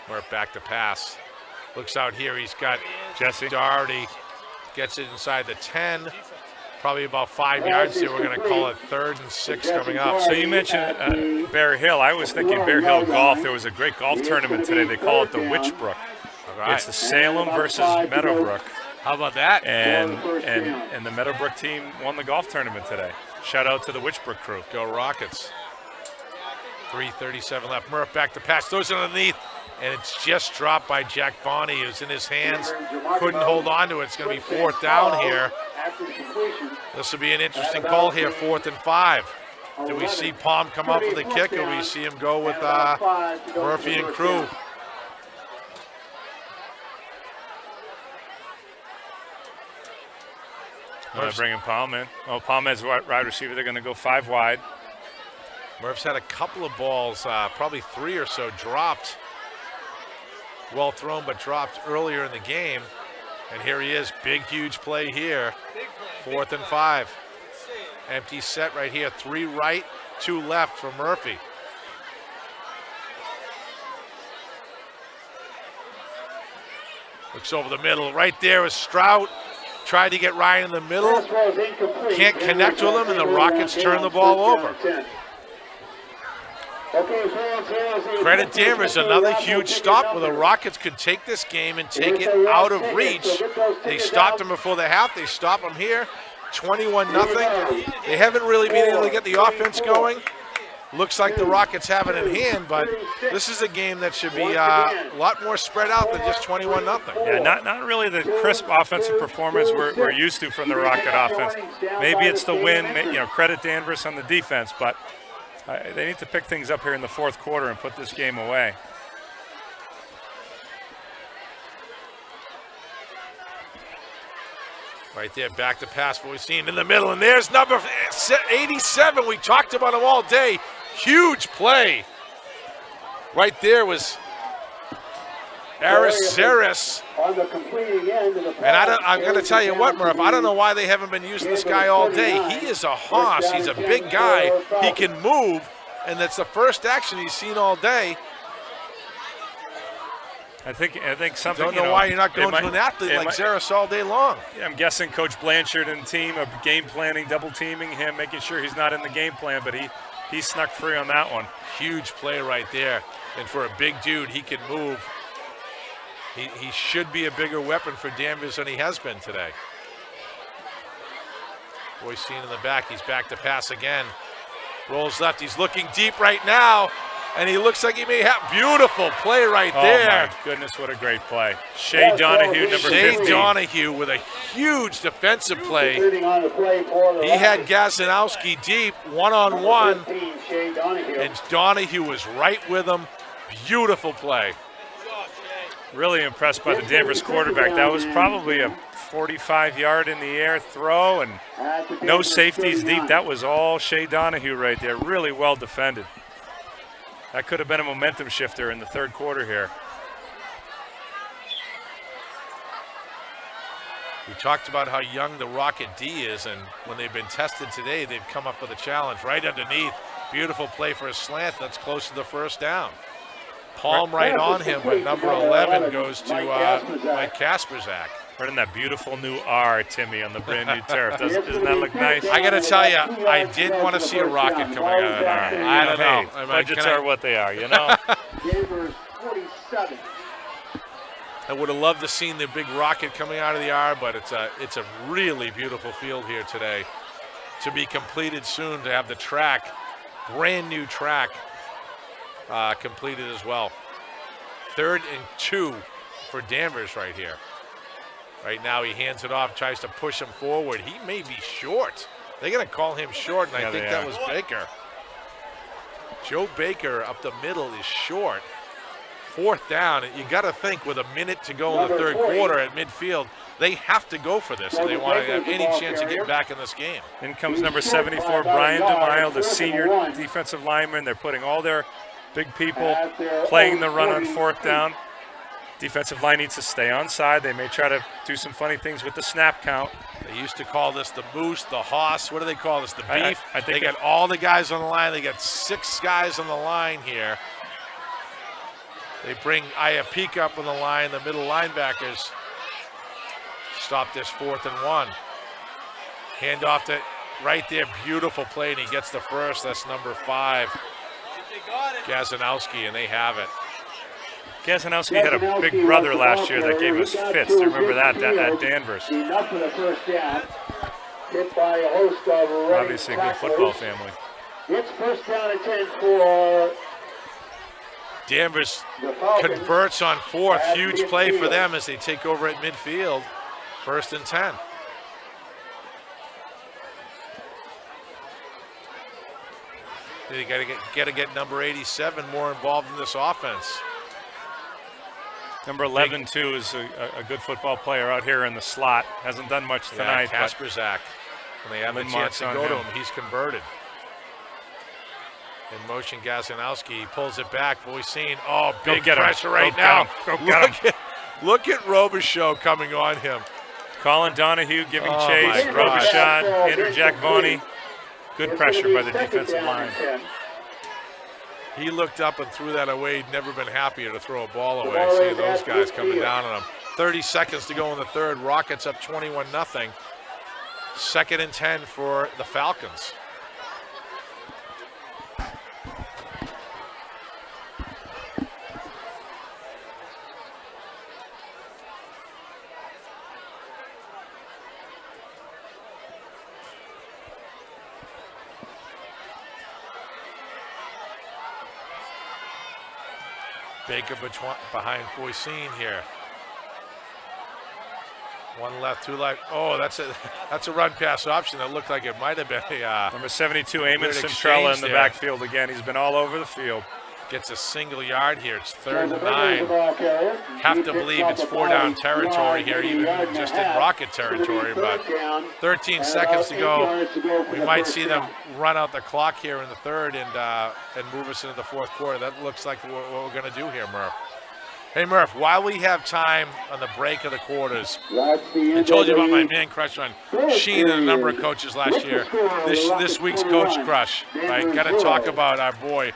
Murph back to pass. Looks out here. He's got Jesse Doherty. Gets it inside the 10. Probably about 5 yards there. We're going to call it 3rd and 6 coming up. So you mentioned Bear Hill. I was thinking Bear Hill golf. There was a great golf tournament today. They call it the Witchbrook. Right. It's the Salem versus Meadowbrook. How about that? And the Meadowbrook team won the golf tournament today. Shout out to the Witchbrook crew. Go Rockets. 3:37 left. Murph back to pass. Throws it underneath. And it's just dropped by Jack Bonney. It was in his hands. Couldn't hold on to it. It's going to be 4th down here. This will be an interesting call here, 4th and 5. Do we see Palm come up with a kick, or do we see him go with Murphy and crew? I'm going to bring in Palm in. Oh, Palm has wide receiver. They're going to go 5 wide. Murph's had a couple of balls, probably 3 or so, dropped. Well thrown, but dropped earlier in the game. And here he is, big, huge play here. 4th and 5. Empty set right here, 3 right, 2 left for Murphy. Looks over the middle. Right there is Strout. Tried to get Ryan in the middle. Can't connect with him, and the Rockets turn the ball over. Credit Danvers, another huge stop where the Rockets could take this game and take it out of reach. They stopped him before the half. They stop him here, 21-0. They haven't really been able to get the offense going. Looks like the Rockets have it in hand, but this is a game that should be a lot more spread out than just 21-0. Yeah, not really the crisp offensive performance we're used to from the Rocket offense. Maybe it's the win. Credit Danvers on the defense, but they need to pick things up here in the 4th quarter and put this game away. Right there, back to pass, what we've seen in the middle, and there's number 87. We talked about him all day. Huge play. Right there was Aristeris. And I'm going to tell you what, Murph, I don't know why they haven't been using this guy all day. He is a hoss. He's a big guy. He can move, and that's the first action he's seen all day. I think something. Don't know why you're not going to an athlete like Zaris all day long. Yeah, I'm guessing Coach Blanchard and team are game planning, double teaming him, making sure he's not in the game plan, but he snuck free on that one. Huge play right there, and for a big dude, he can move. He should be a bigger weapon for Danvers than he has been today. Boy, seen in the back. He's back to pass again. Rolls left. He's looking deep right now, and he looks like he may have beautiful play right there. Oh, my goodness, what a great play. Shea Donahue, number 15. Shea Donahue with a huge defensive play. He had Gazanowski deep, one-on-one, and Donahue was right with him. Beautiful play. Really impressed by the Danvers quarterback. That was probably a 45-yard in the air throw, and no safeties deep. That was all Shea Donahue right there. Really well defended. That could have been a momentum shifter in the third quarter here. We talked about how young the Rocket D is, and when they've been tested today, they've come up with a challenge right underneath. Beautiful play for a slant that's close to the first down. Palm right on him, but number 11 goes to Mike Kasperzak. Right in that beautiful new R, Timmy, on the brand new turf. Doesn't that look nice? I got to tell you, I did want to see a rocket coming out of that. I don't know. Budgets are what they are, you know? Danvers 47. I would have loved to seen the big rocket coming out of the R, but it's a really beautiful field here today. To be completed soon, to have the track, brand new track, completed as well. 3rd and 2 for Danvers right here. Right now he hands it off, tries to push him forward. He may be short. They're going to call him short, and I think that was Baker. Joe Baker up the middle is short. 4th down. You got to think with a minute to go in the third quarter at midfield, they have to go for this if they want to have any chance to get back in this game. In comes number 74, Brian DeMille, the senior defensive lineman. They're putting all their big people playing the run on 4th down. Defensive line needs to stay on side. They may try to do some funny things with the snap count. They used to call this the moose, the hoss. What do they call this? The beef? I think they got all the guys on the line. They got 6 guys on the line here. They bring Iapika up on the line, the middle linebackers. Stop this 4th and 1. Hand off to right there, beautiful play, and he gets the first. That's number 5, Gazanowski, and they have it. Gazanowski had a big brother last year that gave us fits. Do you remember that at Danvers? Enough for the first down. Hit by a host of Obviously a good football family. It's first down and 10 for Danvers converts on 4th. Huge play for them as they take over at midfield. 1st and 10. They got to get number 87 more involved in this offense. Number 11, too, is a good football player out here in the slot. Hasn't done much tonight. Kasperzak. When they have a chance to go to him, he's converted. In motion, Gazanowski pulls it back. Voisin, big pressure right now. Look at Robichaud coming on him. Colin Donahue giving chase. Robichaud, Andrew Jack Voney. Good pressure by the defensive line. He looked up and threw that away. He'd never been happier to throw a ball away. Seeing those guys coming down on him. 30 seconds to go in the third. Rockets up 21-0. 2nd and 10 for the Falcons. Baker behind Voisin here. 1 left, 2 left. Oh, that's a run pass option that looked like it might have been a number 72, Eamon Centrella in the backfield again. He's been all over the field. Gets a single yard here. It's 3rd and 9. Have to believe it's 4-down territory here, even just in Rocket territory. But 13 seconds to go. We might see them run out the clock here in the third and move us into the 4th quarter. That looks like what we're going to do here, Murph. Hey, Murph, while we have time on the break of the quarters, I told you about my man crush on Sheen and a number of coaches last year. This week's coach crush, right? Got to talk about our boy,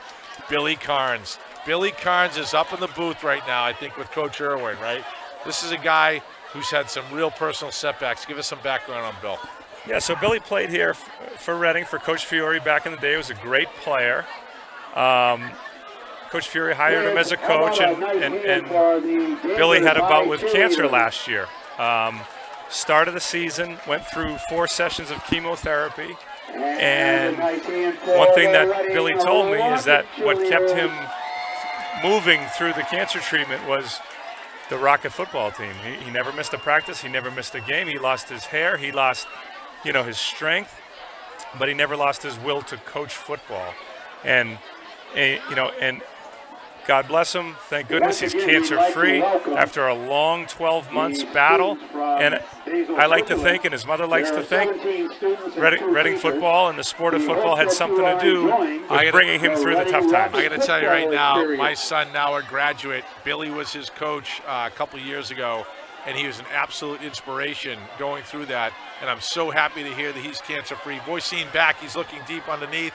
Billy Carnes. Billy Carnes is up in the booth right now, I think, with Coach Irwin, right? This is a guy who's had some real personal setbacks. Give us some background on Bill. Yeah, so Billy played here for Reading for Coach Fiore back in the day. He was a great player. Coach Fiore hired him as a coach, and Billy had a bout with cancer last year. Start of the season, went through 4 sessions of chemotherapy. And one thing that Billy told me is that what kept him moving through the cancer treatment was the Rocket football team. He never missed a practice. He never missed a game. He lost his hair. He lost, his strength, but he never lost his will to coach football. And God bless him. Thank goodness he's cancer-free after a long 12 months battle. And I like to think, and his mother likes to think, Reading football and the sport of football had something to do with bringing him through the tough times. I got to tell you right now, my son, now a graduate, Billy was his coach a couple years ago, and he was an absolute inspiration going through that. And I'm so happy to hear that he's cancer-free. Boy, seeing back, he's looking deep underneath.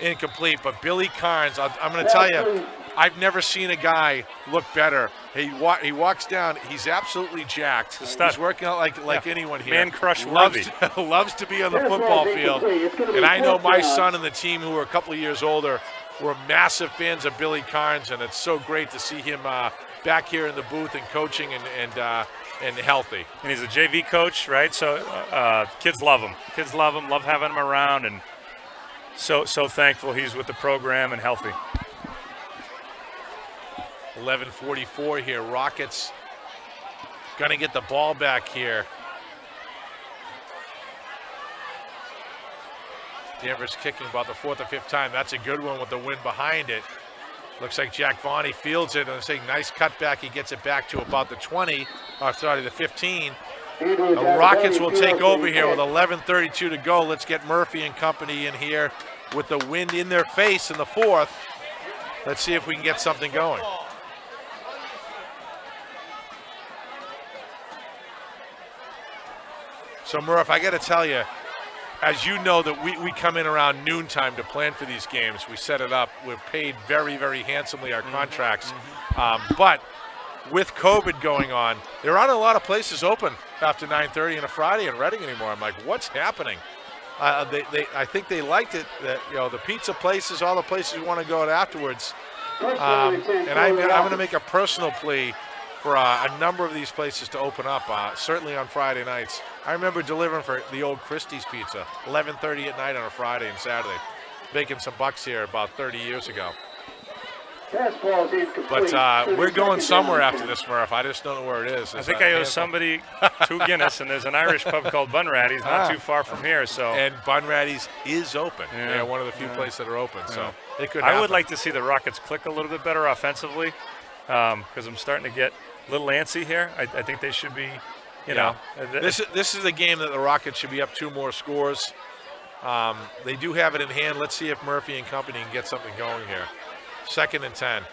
Incomplete, but Billy Carnes, I'm going to tell you, I've never seen a guy look better. He walks down, he's absolutely jacked. He's working out like anyone here. Man crush worthy. Loves to be on the football field. And I know my son and the team, who are a couple of years older, were massive fans of Billy Carnes, and it's so great to see him back here in the booth and coaching and healthy. And he's a JV coach, right? So kids love him. Kids love him, love having him around, and so thankful he's with the program and healthy. 11:44 here. Rockets gonna get the ball back here. Danvers kicking about the 4th or 5th time. That's a good one with the wind behind it. Looks like Jack Vonnie fields it, and it's a nice cutback. He gets it back to about the 20, the 15. The Rockets will take over here with 11:32 to go. Let's get Murphy and company in here with the wind in their face in the 4th. Let's see if we can get something going. So, Murph, I got to tell you, as you know, that we come in around noontime to plan for these games. We set it up. We're paid very, very handsomely, our contracts. But with COVID going on, there aren't a lot of places open after 9:30 on a Friday in Reading anymore. I'm like, what's happening? I think they liked it, that, you know, the pizza places, all the places we want to go to afterwards. And I'm going to make a personal plea for a number of these places to open up, certainly on Friday nights. I remember delivering for the old Christie's Pizza, 11:30 at night on a Friday and Saturday, making some bucks here about 30 years ago. But we're going somewhere after this, Murph. I just don't know where it is. I think I owe somebody 2 Guinness, and there's an Irish pub called Bunratty's not too far from here. So and Bunratty's is open. Yeah. They're one of the few places that are open. So it could happen. I would like to see the Rockets click a little bit better offensively, because I'm starting to get a little antsy here. I think they should be, you know. This is a game that the Rockets should be up 2 more scores. They do have it in hand. Let's see if Murphy and company can get something going here. 2nd and 10.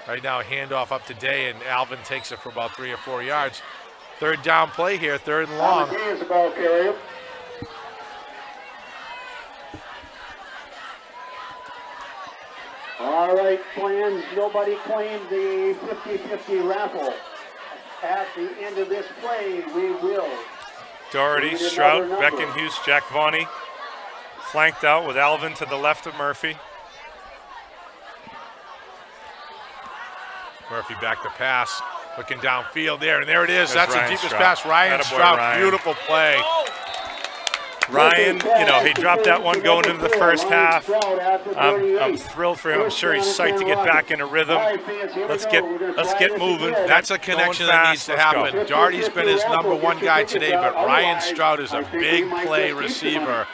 Right now, a handoff up to Day, and Alvin takes it for about 3 or 4 yards. 3rd down play here, 3rd and long. All right, plans. Nobody claimed the 50-50 raffle. At the end of this play, we will. Doherty, Strout, Beckenhuis, Jack Vonnie, flanked out with Alvin to the left of Murphy. Murphy back to pass, looking downfield there, and there it is. That's the deepest Strout. pass. Ryan Strout, Ryan. Beautiful play. Ryan, you know, he dropped that one going into the first half. I'm thrilled for him. I'm sure he's psyched to get back in a rhythm. Let's get moving. That's a connection that needs to happen. Doherty's been his #1 guy today, but Ryan Strout is a big play receiver.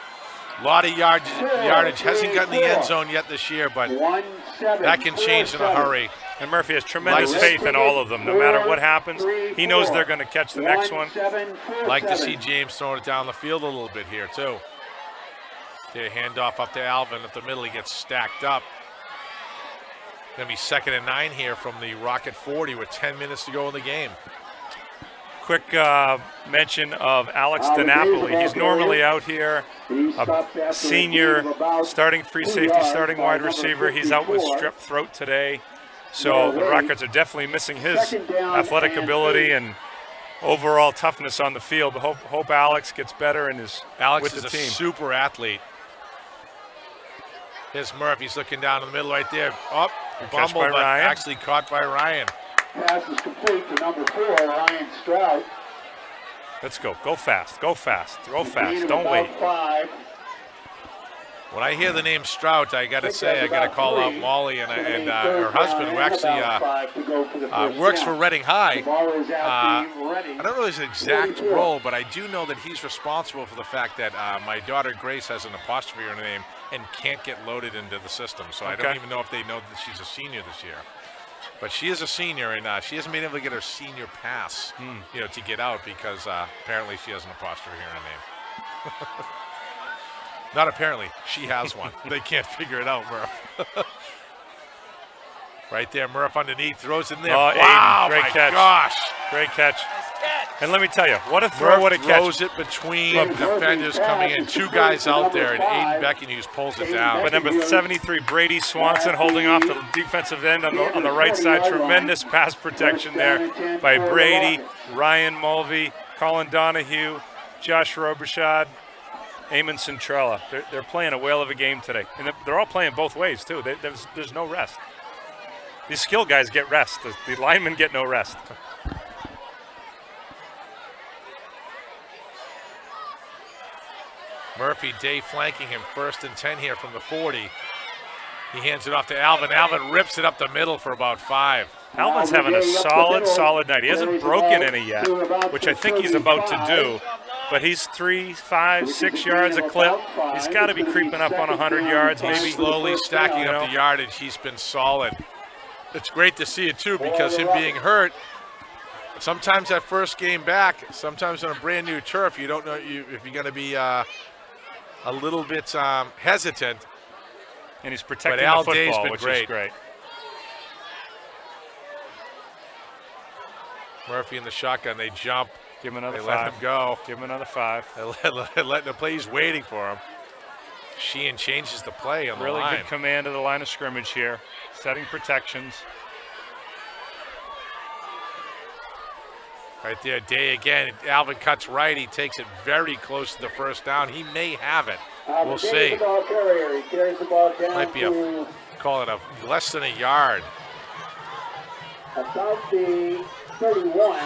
A lot of yardage. Hasn't gotten the end zone yet this year, but that can change in a hurry. And Murphy has tremendous faith in all of them. No matter what happens, he knows they're going to catch the next one. Like to see James throwing it down the field a little bit here, too. Okay, handoff up to Alvin at the middle. He gets stacked up. Going to be 2nd and 9 here from the Rocket 40 with 10 minutes to go in the game. Quick mention of Alex DiNapoli. He's normally out here, a senior, starting free safety, starting wide receiver. He's out with strep throat today. So the Rockets are definitely missing his athletic ability and overall toughness on the field. But hope Alex gets better and is with the team. Alex is a super athlete. Here's Murphy's looking down in the middle right there. Oh, bumble, but actually caught by Ryan. Pass is complete to number 4, Ryan Strout. Let's go. Go fast. Go fast. Go fast. Don't wait. 5. When I hear the name Strout, I got to say, I got to call out Molly and her husband, who actually works for Reading High. I don't know his exact role, but I do know that he's responsible for the fact that my daughter Grace has an apostrophe in her name and can't get loaded into the system. So I don't even know if they know that she's a senior this year. But she is a senior, and she hasn't been able to get her senior pass, to get out because apparently she has an apostrophe in her name. Not apparently, she has one. They can't figure it out, Murph. Right there, Murph underneath, throws it in there. Oh, wow, Aiden, great catch. Gosh. Great catch. And let me tell you, what a throw, what a catch. Throws it between defenders coming in. Two guys out there, and Aiden Beckenhues pulls it down. But number 73, Brady Swanson, holding off the defensive end on the right side. Tremendous pass protection there by Brady, Ryan Mulvey, Colin Donahue, Josh Robichaud, Eamon Centrella. They're playing a whale of a game today. And they're all playing both ways, too. There's no rest. These skill guys get rest. The linemen get no rest. Murphy, Day flanking him, 1st and 10 here from the 40. He hands it off to Alvin. Alvin rips it up the middle for about 5. Alvin's having a solid night. He hasn't broken any yet, which I think he's about to do. But he's 3, 5, 6 yards a clip. He's got to be creeping up on 100 yards, maybe. Slowly stacking up the yardage. He's been solid. It's great to see it, too, because him being hurt, sometimes that first game back, sometimes on a brand new turf, you don't know if you're going to be a little bit hesitant. And he's protecting the football, which is great. Murphy in the shotgun, they jump. Give him another 5. They let him go. Give him another 5. They let the play. He's waiting for him. Sheehan changes the play on the line. Really good command of the line of scrimmage here. Setting protections. Right there, Day again. Alvin cuts right. He takes it very close to the first down. He may have it. We'll see. Might be call it less than a yard. About the 31,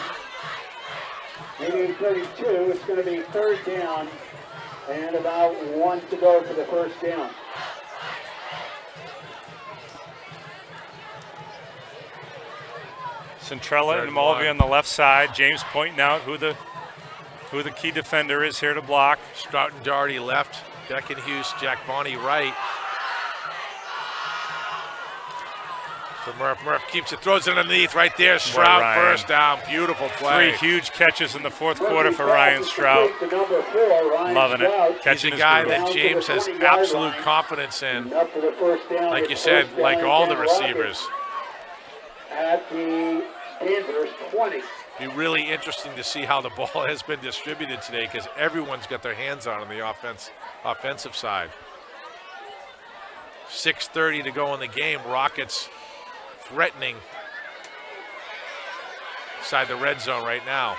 maybe 32. It's going to be 3rd down and about 1 to go for the 1st down. Centrella and Mulvey on the left side. James pointing out who the key defender is here to block. Strout and Doherty left. Beckenhues, Jack Bonney right. So Murph keeps it, throws it underneath right there. Strout first down. Beautiful play. 3 huge catches in the 4th quarter for Ryan Strout. Loving it. He's a guy that James has absolute confidence in. Like you said, like all the receivers. At the Danvers 20. Be really interesting to see how the ball has been distributed today because everyone's got their hands on the offensive side. 6:30 to go in the game. Rockets threatening inside the red zone right now.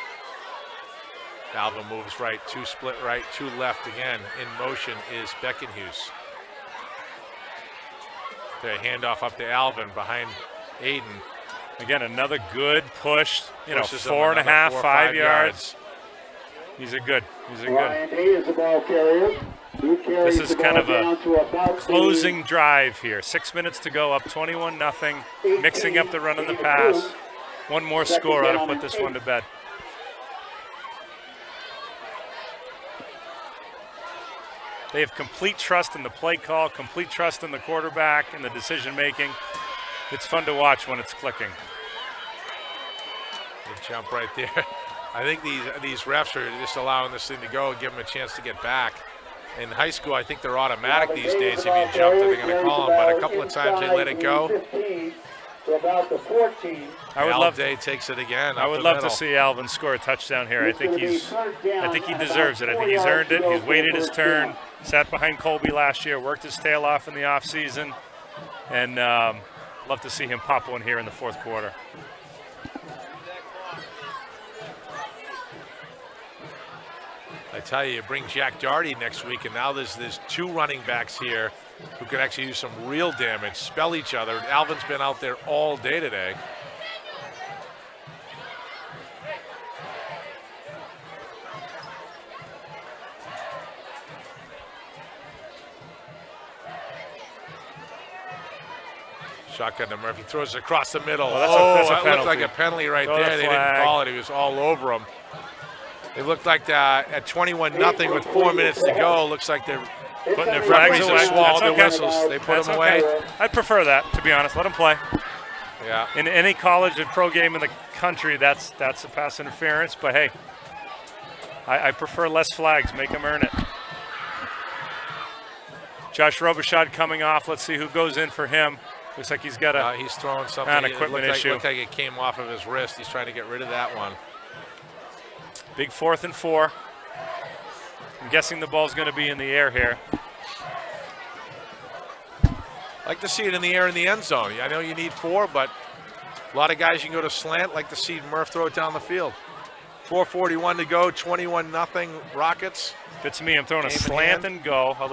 Alvin moves right, 2 split right, 2 left again. In motion is Beckenhues. The handoff up to Alvin behind Aiden. Again, another good push, 4.5, 5 yards. He's a good. Is the ball carrier. This is kind of a closing drive here. 6 minutes to go, up 21-0, mixing up the run and the pass. One more score ought to put this one to bed. They have complete trust in the play call, complete trust in the quarterback, and the decision making. It's fun to watch when it's clicking. Good jump right there. I think these refs are just allowing this thing to go and give them a chance to get back. In high school, I think they're automatic these days. If you jump, they're going to call them. But a couple of times they let it go. Day takes it again. I would love to see Alvin score a touchdown here. I think he deserves it. I think he's earned it. He's waited his turn. Sat behind Colby last year. Worked his tail off in the offseason, and love to see him pop one here in the 4th quarter. I tell you bring Jack Doherty next week, and now there's 2 running backs here who can actually do some real damage, spell each other. Alvin's been out there all day today. Shotgun to Murphy, throws it across the middle. That's a that penalty. looked like a penalty right Throw there. the They didn't flag. call it. He was all over him. It looked like at 21-0 with 4 minutes to go. Looks like they're Putting their flags referees away. have swallowed their That's okay. whistles. They put That's them okay. away. I'd prefer that, to be honest. Let them play. Yeah. In any college and pro game in the country, that's a pass interference. But hey, I prefer less flags. Make them earn it. Josh Robichaud coming off. Let's see who goes in for him. Looks like he's got He's throwing something. an equipment issue. Looked like it came off of his wrist. He's trying to get rid of that one. Big 4th and 4. I'm guessing the ball's going to be in the air here. Like to see it in the air in the end zone. I know you need 4, but a lot of guys you can go to slant. Like to see Murph throw it down the field. 4:41 to go. 21-0 Rockets. If it's me, I'm throwing a Game in slant hand. and go, a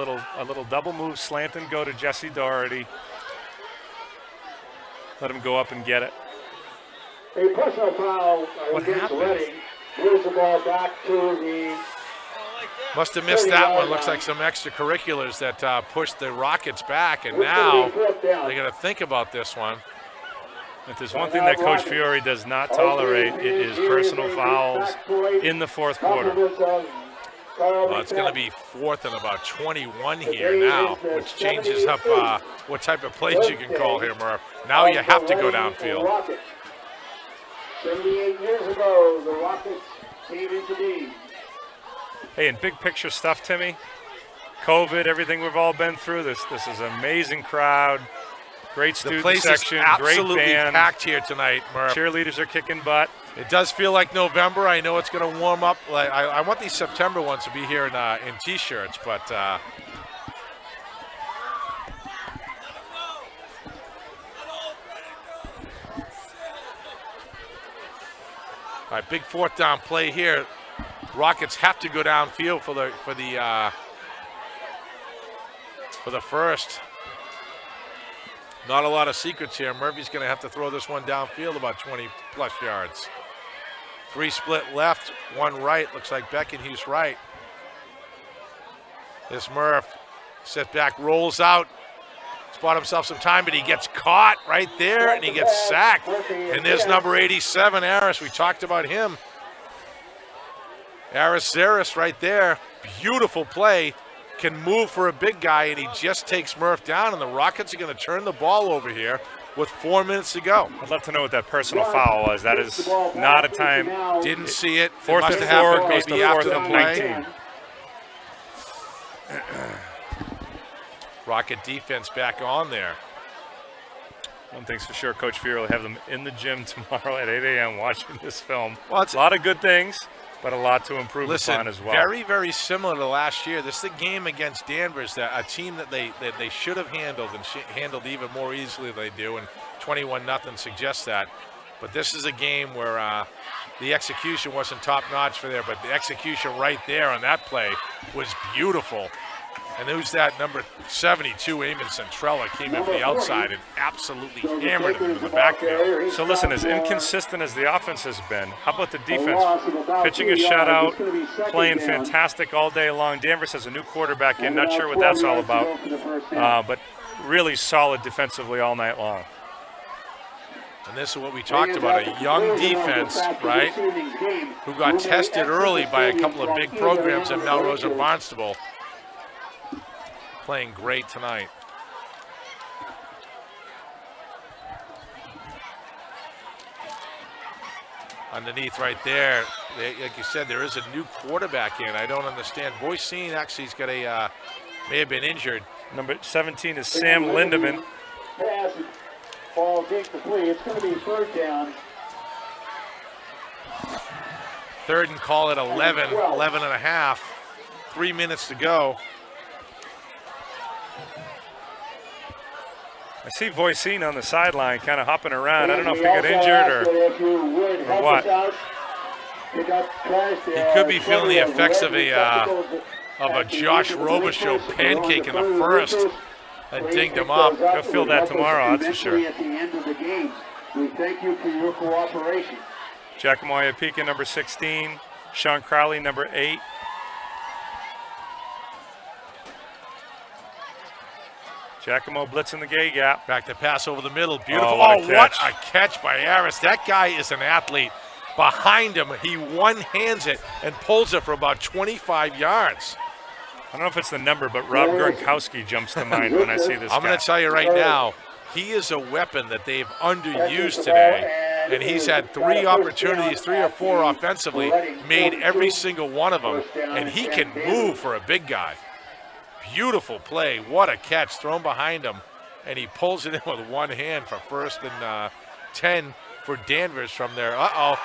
little double move, slant and go to Jesse Doherty. Let him go up and get it. A personal foul What against happened? Reading. Moves the ball back to the Must have missed that one. Looks like some extracurriculars that pushed the Rockets back, and now they got to think about this one. If there's one thing that Coach Fiore does not tolerate, it is personal fouls in the 4th quarter. Well, it's going to be 4th and about 21 here now, which changes up what type of plays you can call here, Murph. Now you have to go downfield. 78 years ago, the Rockets came into being. Hey, in big picture stuff, Timmy, COVID, everything we've all been through, this is an amazing crowd, great The student place section, is great absolutely band. packed here tonight, Murph. Cheerleaders are kicking butt. It does feel like November. I know it's going to warm up. Like I want these September ones to be here in T-shirts, but all right, big 4th down play here. Rockets have to go downfield for the first. Not a lot of secrets here. Murphy's going to have to throw this one downfield about 20-plus yards. 3 split left, 1 right. Looks like Beckenhuis right. This Murph, set back, rolls out. Spot himself some time, but he gets caught right there, and he gets sacked. And there's number 87, Aris. We talked about him. Aris Zaris right there. Beautiful play. Can move for a big guy, and he just takes Murph down, and the Rockets are going to turn the ball over here with 4 minutes to go. I'd love to know what that personal foul was. That is not a time. Didn't see it. 4th Must and have 4 happened goes to maybe after 4th the and play. 19. Rocket defense back on there. One thing's for sure, Coach Fiore will have them in the gym tomorrow at 8 a.m. watching this film. Well, it's a lot of good things, but a lot to improve upon as well. Very, very similar to last year. This is a game against Danvers, a team that they should have handled and handled even more easily than they do, and 21-0 suggests that. But this is a game where the execution wasn't top-notch for there, but the execution right there on that play was beautiful. And who's that? Number 72, Eamon Centrella, came in from the outside and absolutely hammered him into the backfield. So listen, as inconsistent as the offense has been, how about the defense? Pitching a shutout, playing fantastic all day long. Danvers has a new quarterback in, not sure what that's all about, but really solid defensively all night long. And this is what we talked about, a young defense, right, who got tested early by a couple of big programs at Melrose and Barnstable. Playing great tonight. Underneath right there, like you said, there is a new quarterback in. I don't understand. Boycine actually has got a, may have been injured. Number 17 is Sam Lindeman. Pass, ball incomplete. It's going to be 3rd down. 3rd and call it 11 and a half. 3 minutes to go. I see Voisin on the sideline kind of hopping around. I don't know if he got injured or what. He could be feeling the effects of a Josh Robichaud pancake in the first that dinged him up. He'll feel that tomorrow, that's for sure. At the end of the game, we thank you for your cooperation. Giacomo Iapika, number 16. Sean Crowley, number 8. Giacomo blitzing the gay gap. Back to pass over the middle. Beautiful. what a What catch. a catch by Harris. That guy is an athlete. Behind him, he one-hands it and pulls it for about 25 yards. I don't know if it's the number, but Rob Gronkowski jumps to mind when I see this I'm guy. going to tell you right now, he is a weapon that they've underused today, and he's had 3 opportunities, 3 or 4 offensively, made every single one of them, and he can move for a big guy. Beautiful play. What a catch thrown behind him, and he pulls it in with one hand for 1st and 10 for Danvers from there. Uh-oh.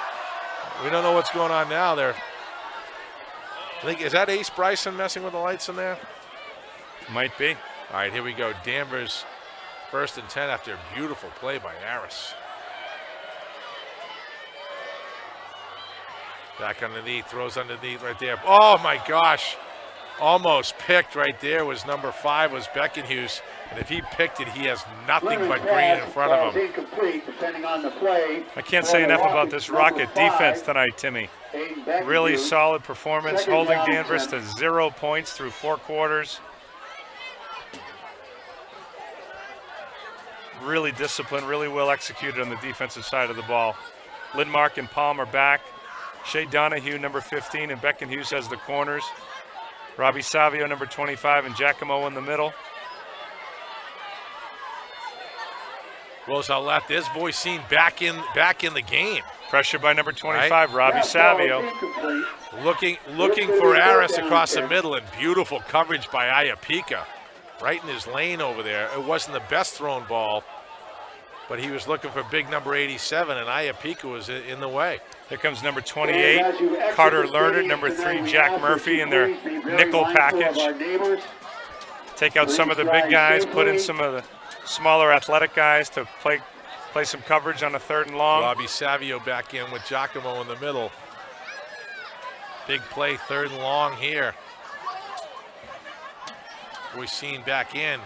We don't know what's going on now there. I think, is that Ace Bryson messing with the lights in there? Might be. All right, here we go. Danvers 1st and 10 after a beautiful play by Harris. Back underneath, throws underneath right there. Oh my gosh. Almost picked right there was number 5 was Beckenhuis. And if he picked it, he has nothing but green in front of him. I can't say enough about this Rocket defense tonight, Timmy. Really solid performance, holding Danvers to 0 points through 4 quarters. Really disciplined, really well executed on the defensive side of the ball. Lindmark and Palm are back. Shea Donahue, number 15, and Beckenhuis as the corners. Robbie Savio, number 25, and Giacomo in the middle. Rolls out left. There's Voisin back in the game. Pressure by number 25, Right. Robbie Savio. Looking for Harris across the middle, and beautiful coverage by Iapika. Right in his lane over there. It wasn't the best thrown ball, but he was looking for big number 87, and Iapika was in the way. Here comes number 28, Carter Lerner, number 3, Jack Murphy in their nickel package. Take out some of the big guys, put in some of the smaller athletic guys to play some coverage on a 3rd and long. Robbie Savio back in with Giacomo in the middle. Big play, 3rd and long here. Voisin back in.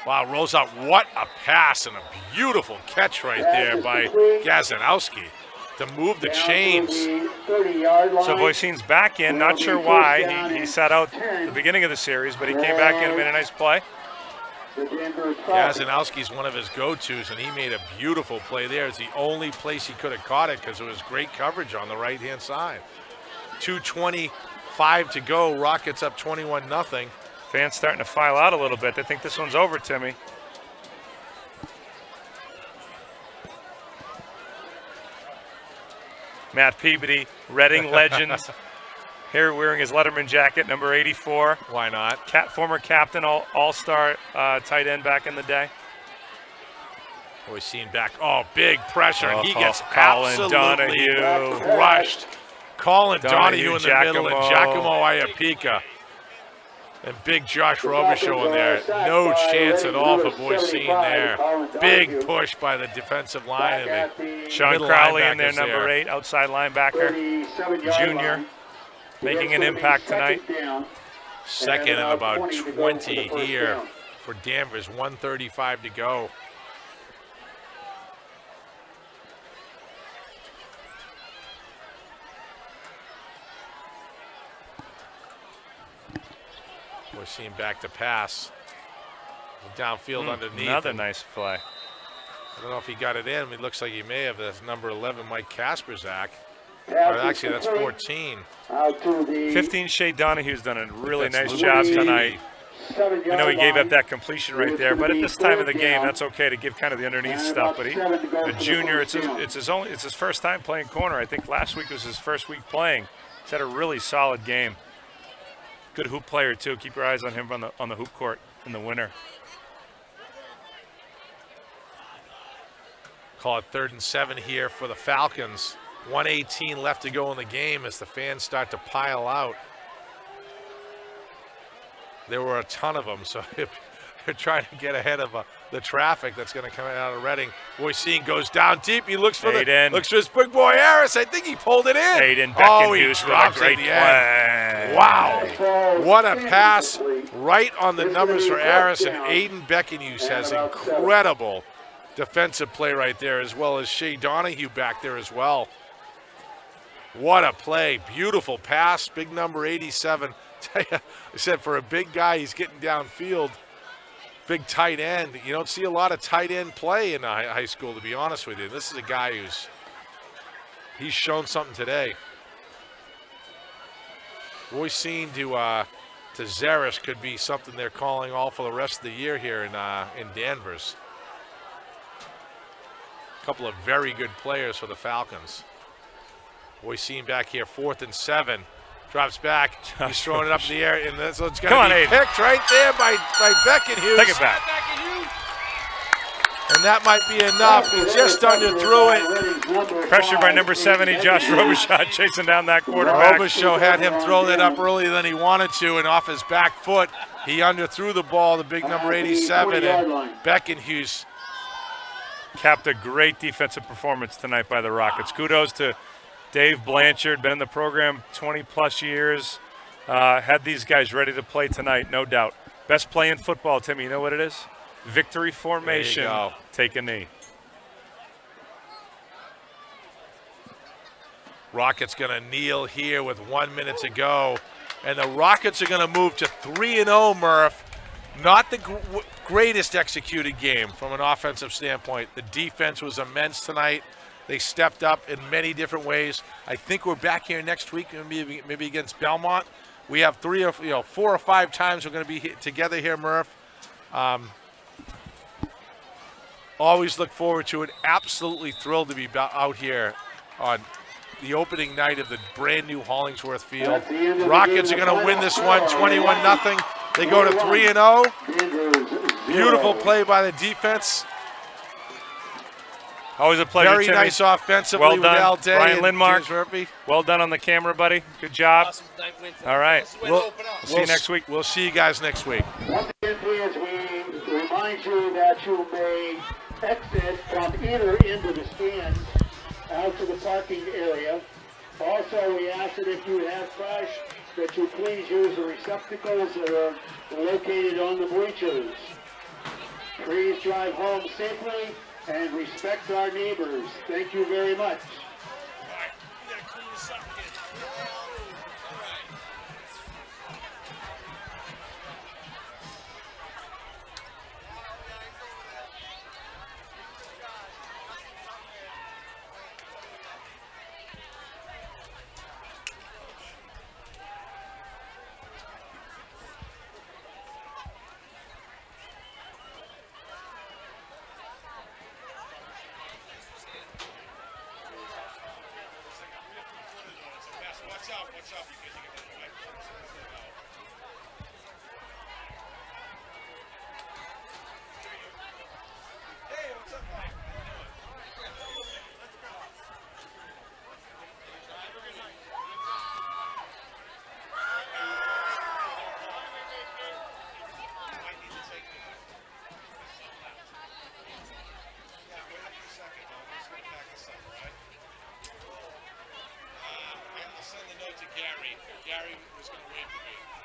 Wow, rolls out. What a pass and a beautiful catch right there by Gazanowski to move the chains. So Voisin's back in, not sure why. He sat out the beginning of the series, but he came back in and made a nice play. Gazanowski's one of his go-tos, and he made a beautiful play there. It's the only place he could have caught it because it was great coverage on the right-hand side. 2:25 to go. Rockets up 21-0. Fans starting to file out a little bit. They think this one's over, Timmy. Matt Peabody, Reading legend. Here wearing his Letterman jacket, number 84. Why not? Former captain, all-star tight end back in the day. Voisin back. Oh, big pressure, and he gets Colin absolutely Donahue. crushed. Colin Donahue in the Giacomo. middle, and Giacomo Iapika. And big Josh Robichaud in there. No chance at all for Voisin there. Big push by the defensive line. And the Sean middle Crowley in there, linebackers number 8, outside linebacker, junior, making an impact tonight. Second and about 20 here for Danvers. 1:35 to go. We're seeing back to pass. Downfield underneath. Another nice play. I don't know if he got it in. It looks like he may have. That's number 11, Mike Kasperzak. Or actually, that's 14. 15, Shea Donahue's done a really That's nice job Louis. tonight. I know he gave up that completion right there, but at this time of the game, that's okay to give kind of the underneath stuff. But a junior, it's his first time playing corner. I think last week was his first week playing. He's had a really solid game. Good hoop player too. Keep your eyes on him on the hoop court in the winter. Call it 3rd and 7 here for the Falcons. 1:18 left to go in the game as the fans start to pile out. There were a ton of them, so if you're trying to get ahead of the traffic that's going to come out of Reading. Voisin goes down deep. He looks for looks for his big boy Harris. I think he pulled it in. Aiden Oh, he Beckenhuis drops with a great it at the end. play. Wow. What a pass right on the numbers for Harris, and Aiden Beckenhuis has incredible defensive play right there, as well as Shea Donahue back there as well. What a play. Beautiful pass. Big number 87. I said for a big guy, he's getting downfield. big tight end. You don't see a lot of tight end play in high school, to be honest with you. This is a guy he's shown something today. Roy seen to Zaris could be something they're calling all for the rest of the year here in Danvers. A couple of very good players for the Falcons. Roy seen back here, 4th and 7. Drops back. He's throwing it up in the air, and so it's going to be picked right there by Beckenhughes. Take it back. And that might be enough. He just underthrew it. Pressure by number 70, Josh Robichaud, chasing down that quarterback. Robichaud had him throw that up earlier than he wanted to, and off his back foot, he underthrew the ball, the big number 87, and Beckenhughes capped a great defensive performance tonight by the Rockets. Kudos to Dave Blanchard, been in the program 20-plus years. Had these guys ready to play tonight, no doubt. Best play in football, Timmy, you know what it is? Victory formation. There you go. Take a knee. Rockets going to kneel here with 1 minute to go. And the Rockets are going to move to 3-0, Murph. Not the greatest executed game from an offensive standpoint. The defense was immense tonight. They stepped up in many different ways. I think we're back here next week, maybe against Belmont. We have 4 or 5 times we're going to be together here, Murph. Always look forward to it. Absolutely thrilled to be out here on the opening night of the brand new Hollingsworth Field. Rockets are going to win this one 21-0. They go to 3-0. Beautiful play by the defense. Always a pleasure, Very Timmy. nice offensively Well with done. Al Day Brian and Lindmark. James Murphy. Well done on the camera, buddy. Good job. Awesome. Thank you. All right. We'll See you next week. We'll see you guys next week. Once again, please, we remind you that you may exit from either end of the stands out to the parking area. Also, we ask that if you have trash, that you please use the receptacles that are located on the bleachers. Please drive home safely and respect our neighbors. Thank you very much. Gary was going to wait for me.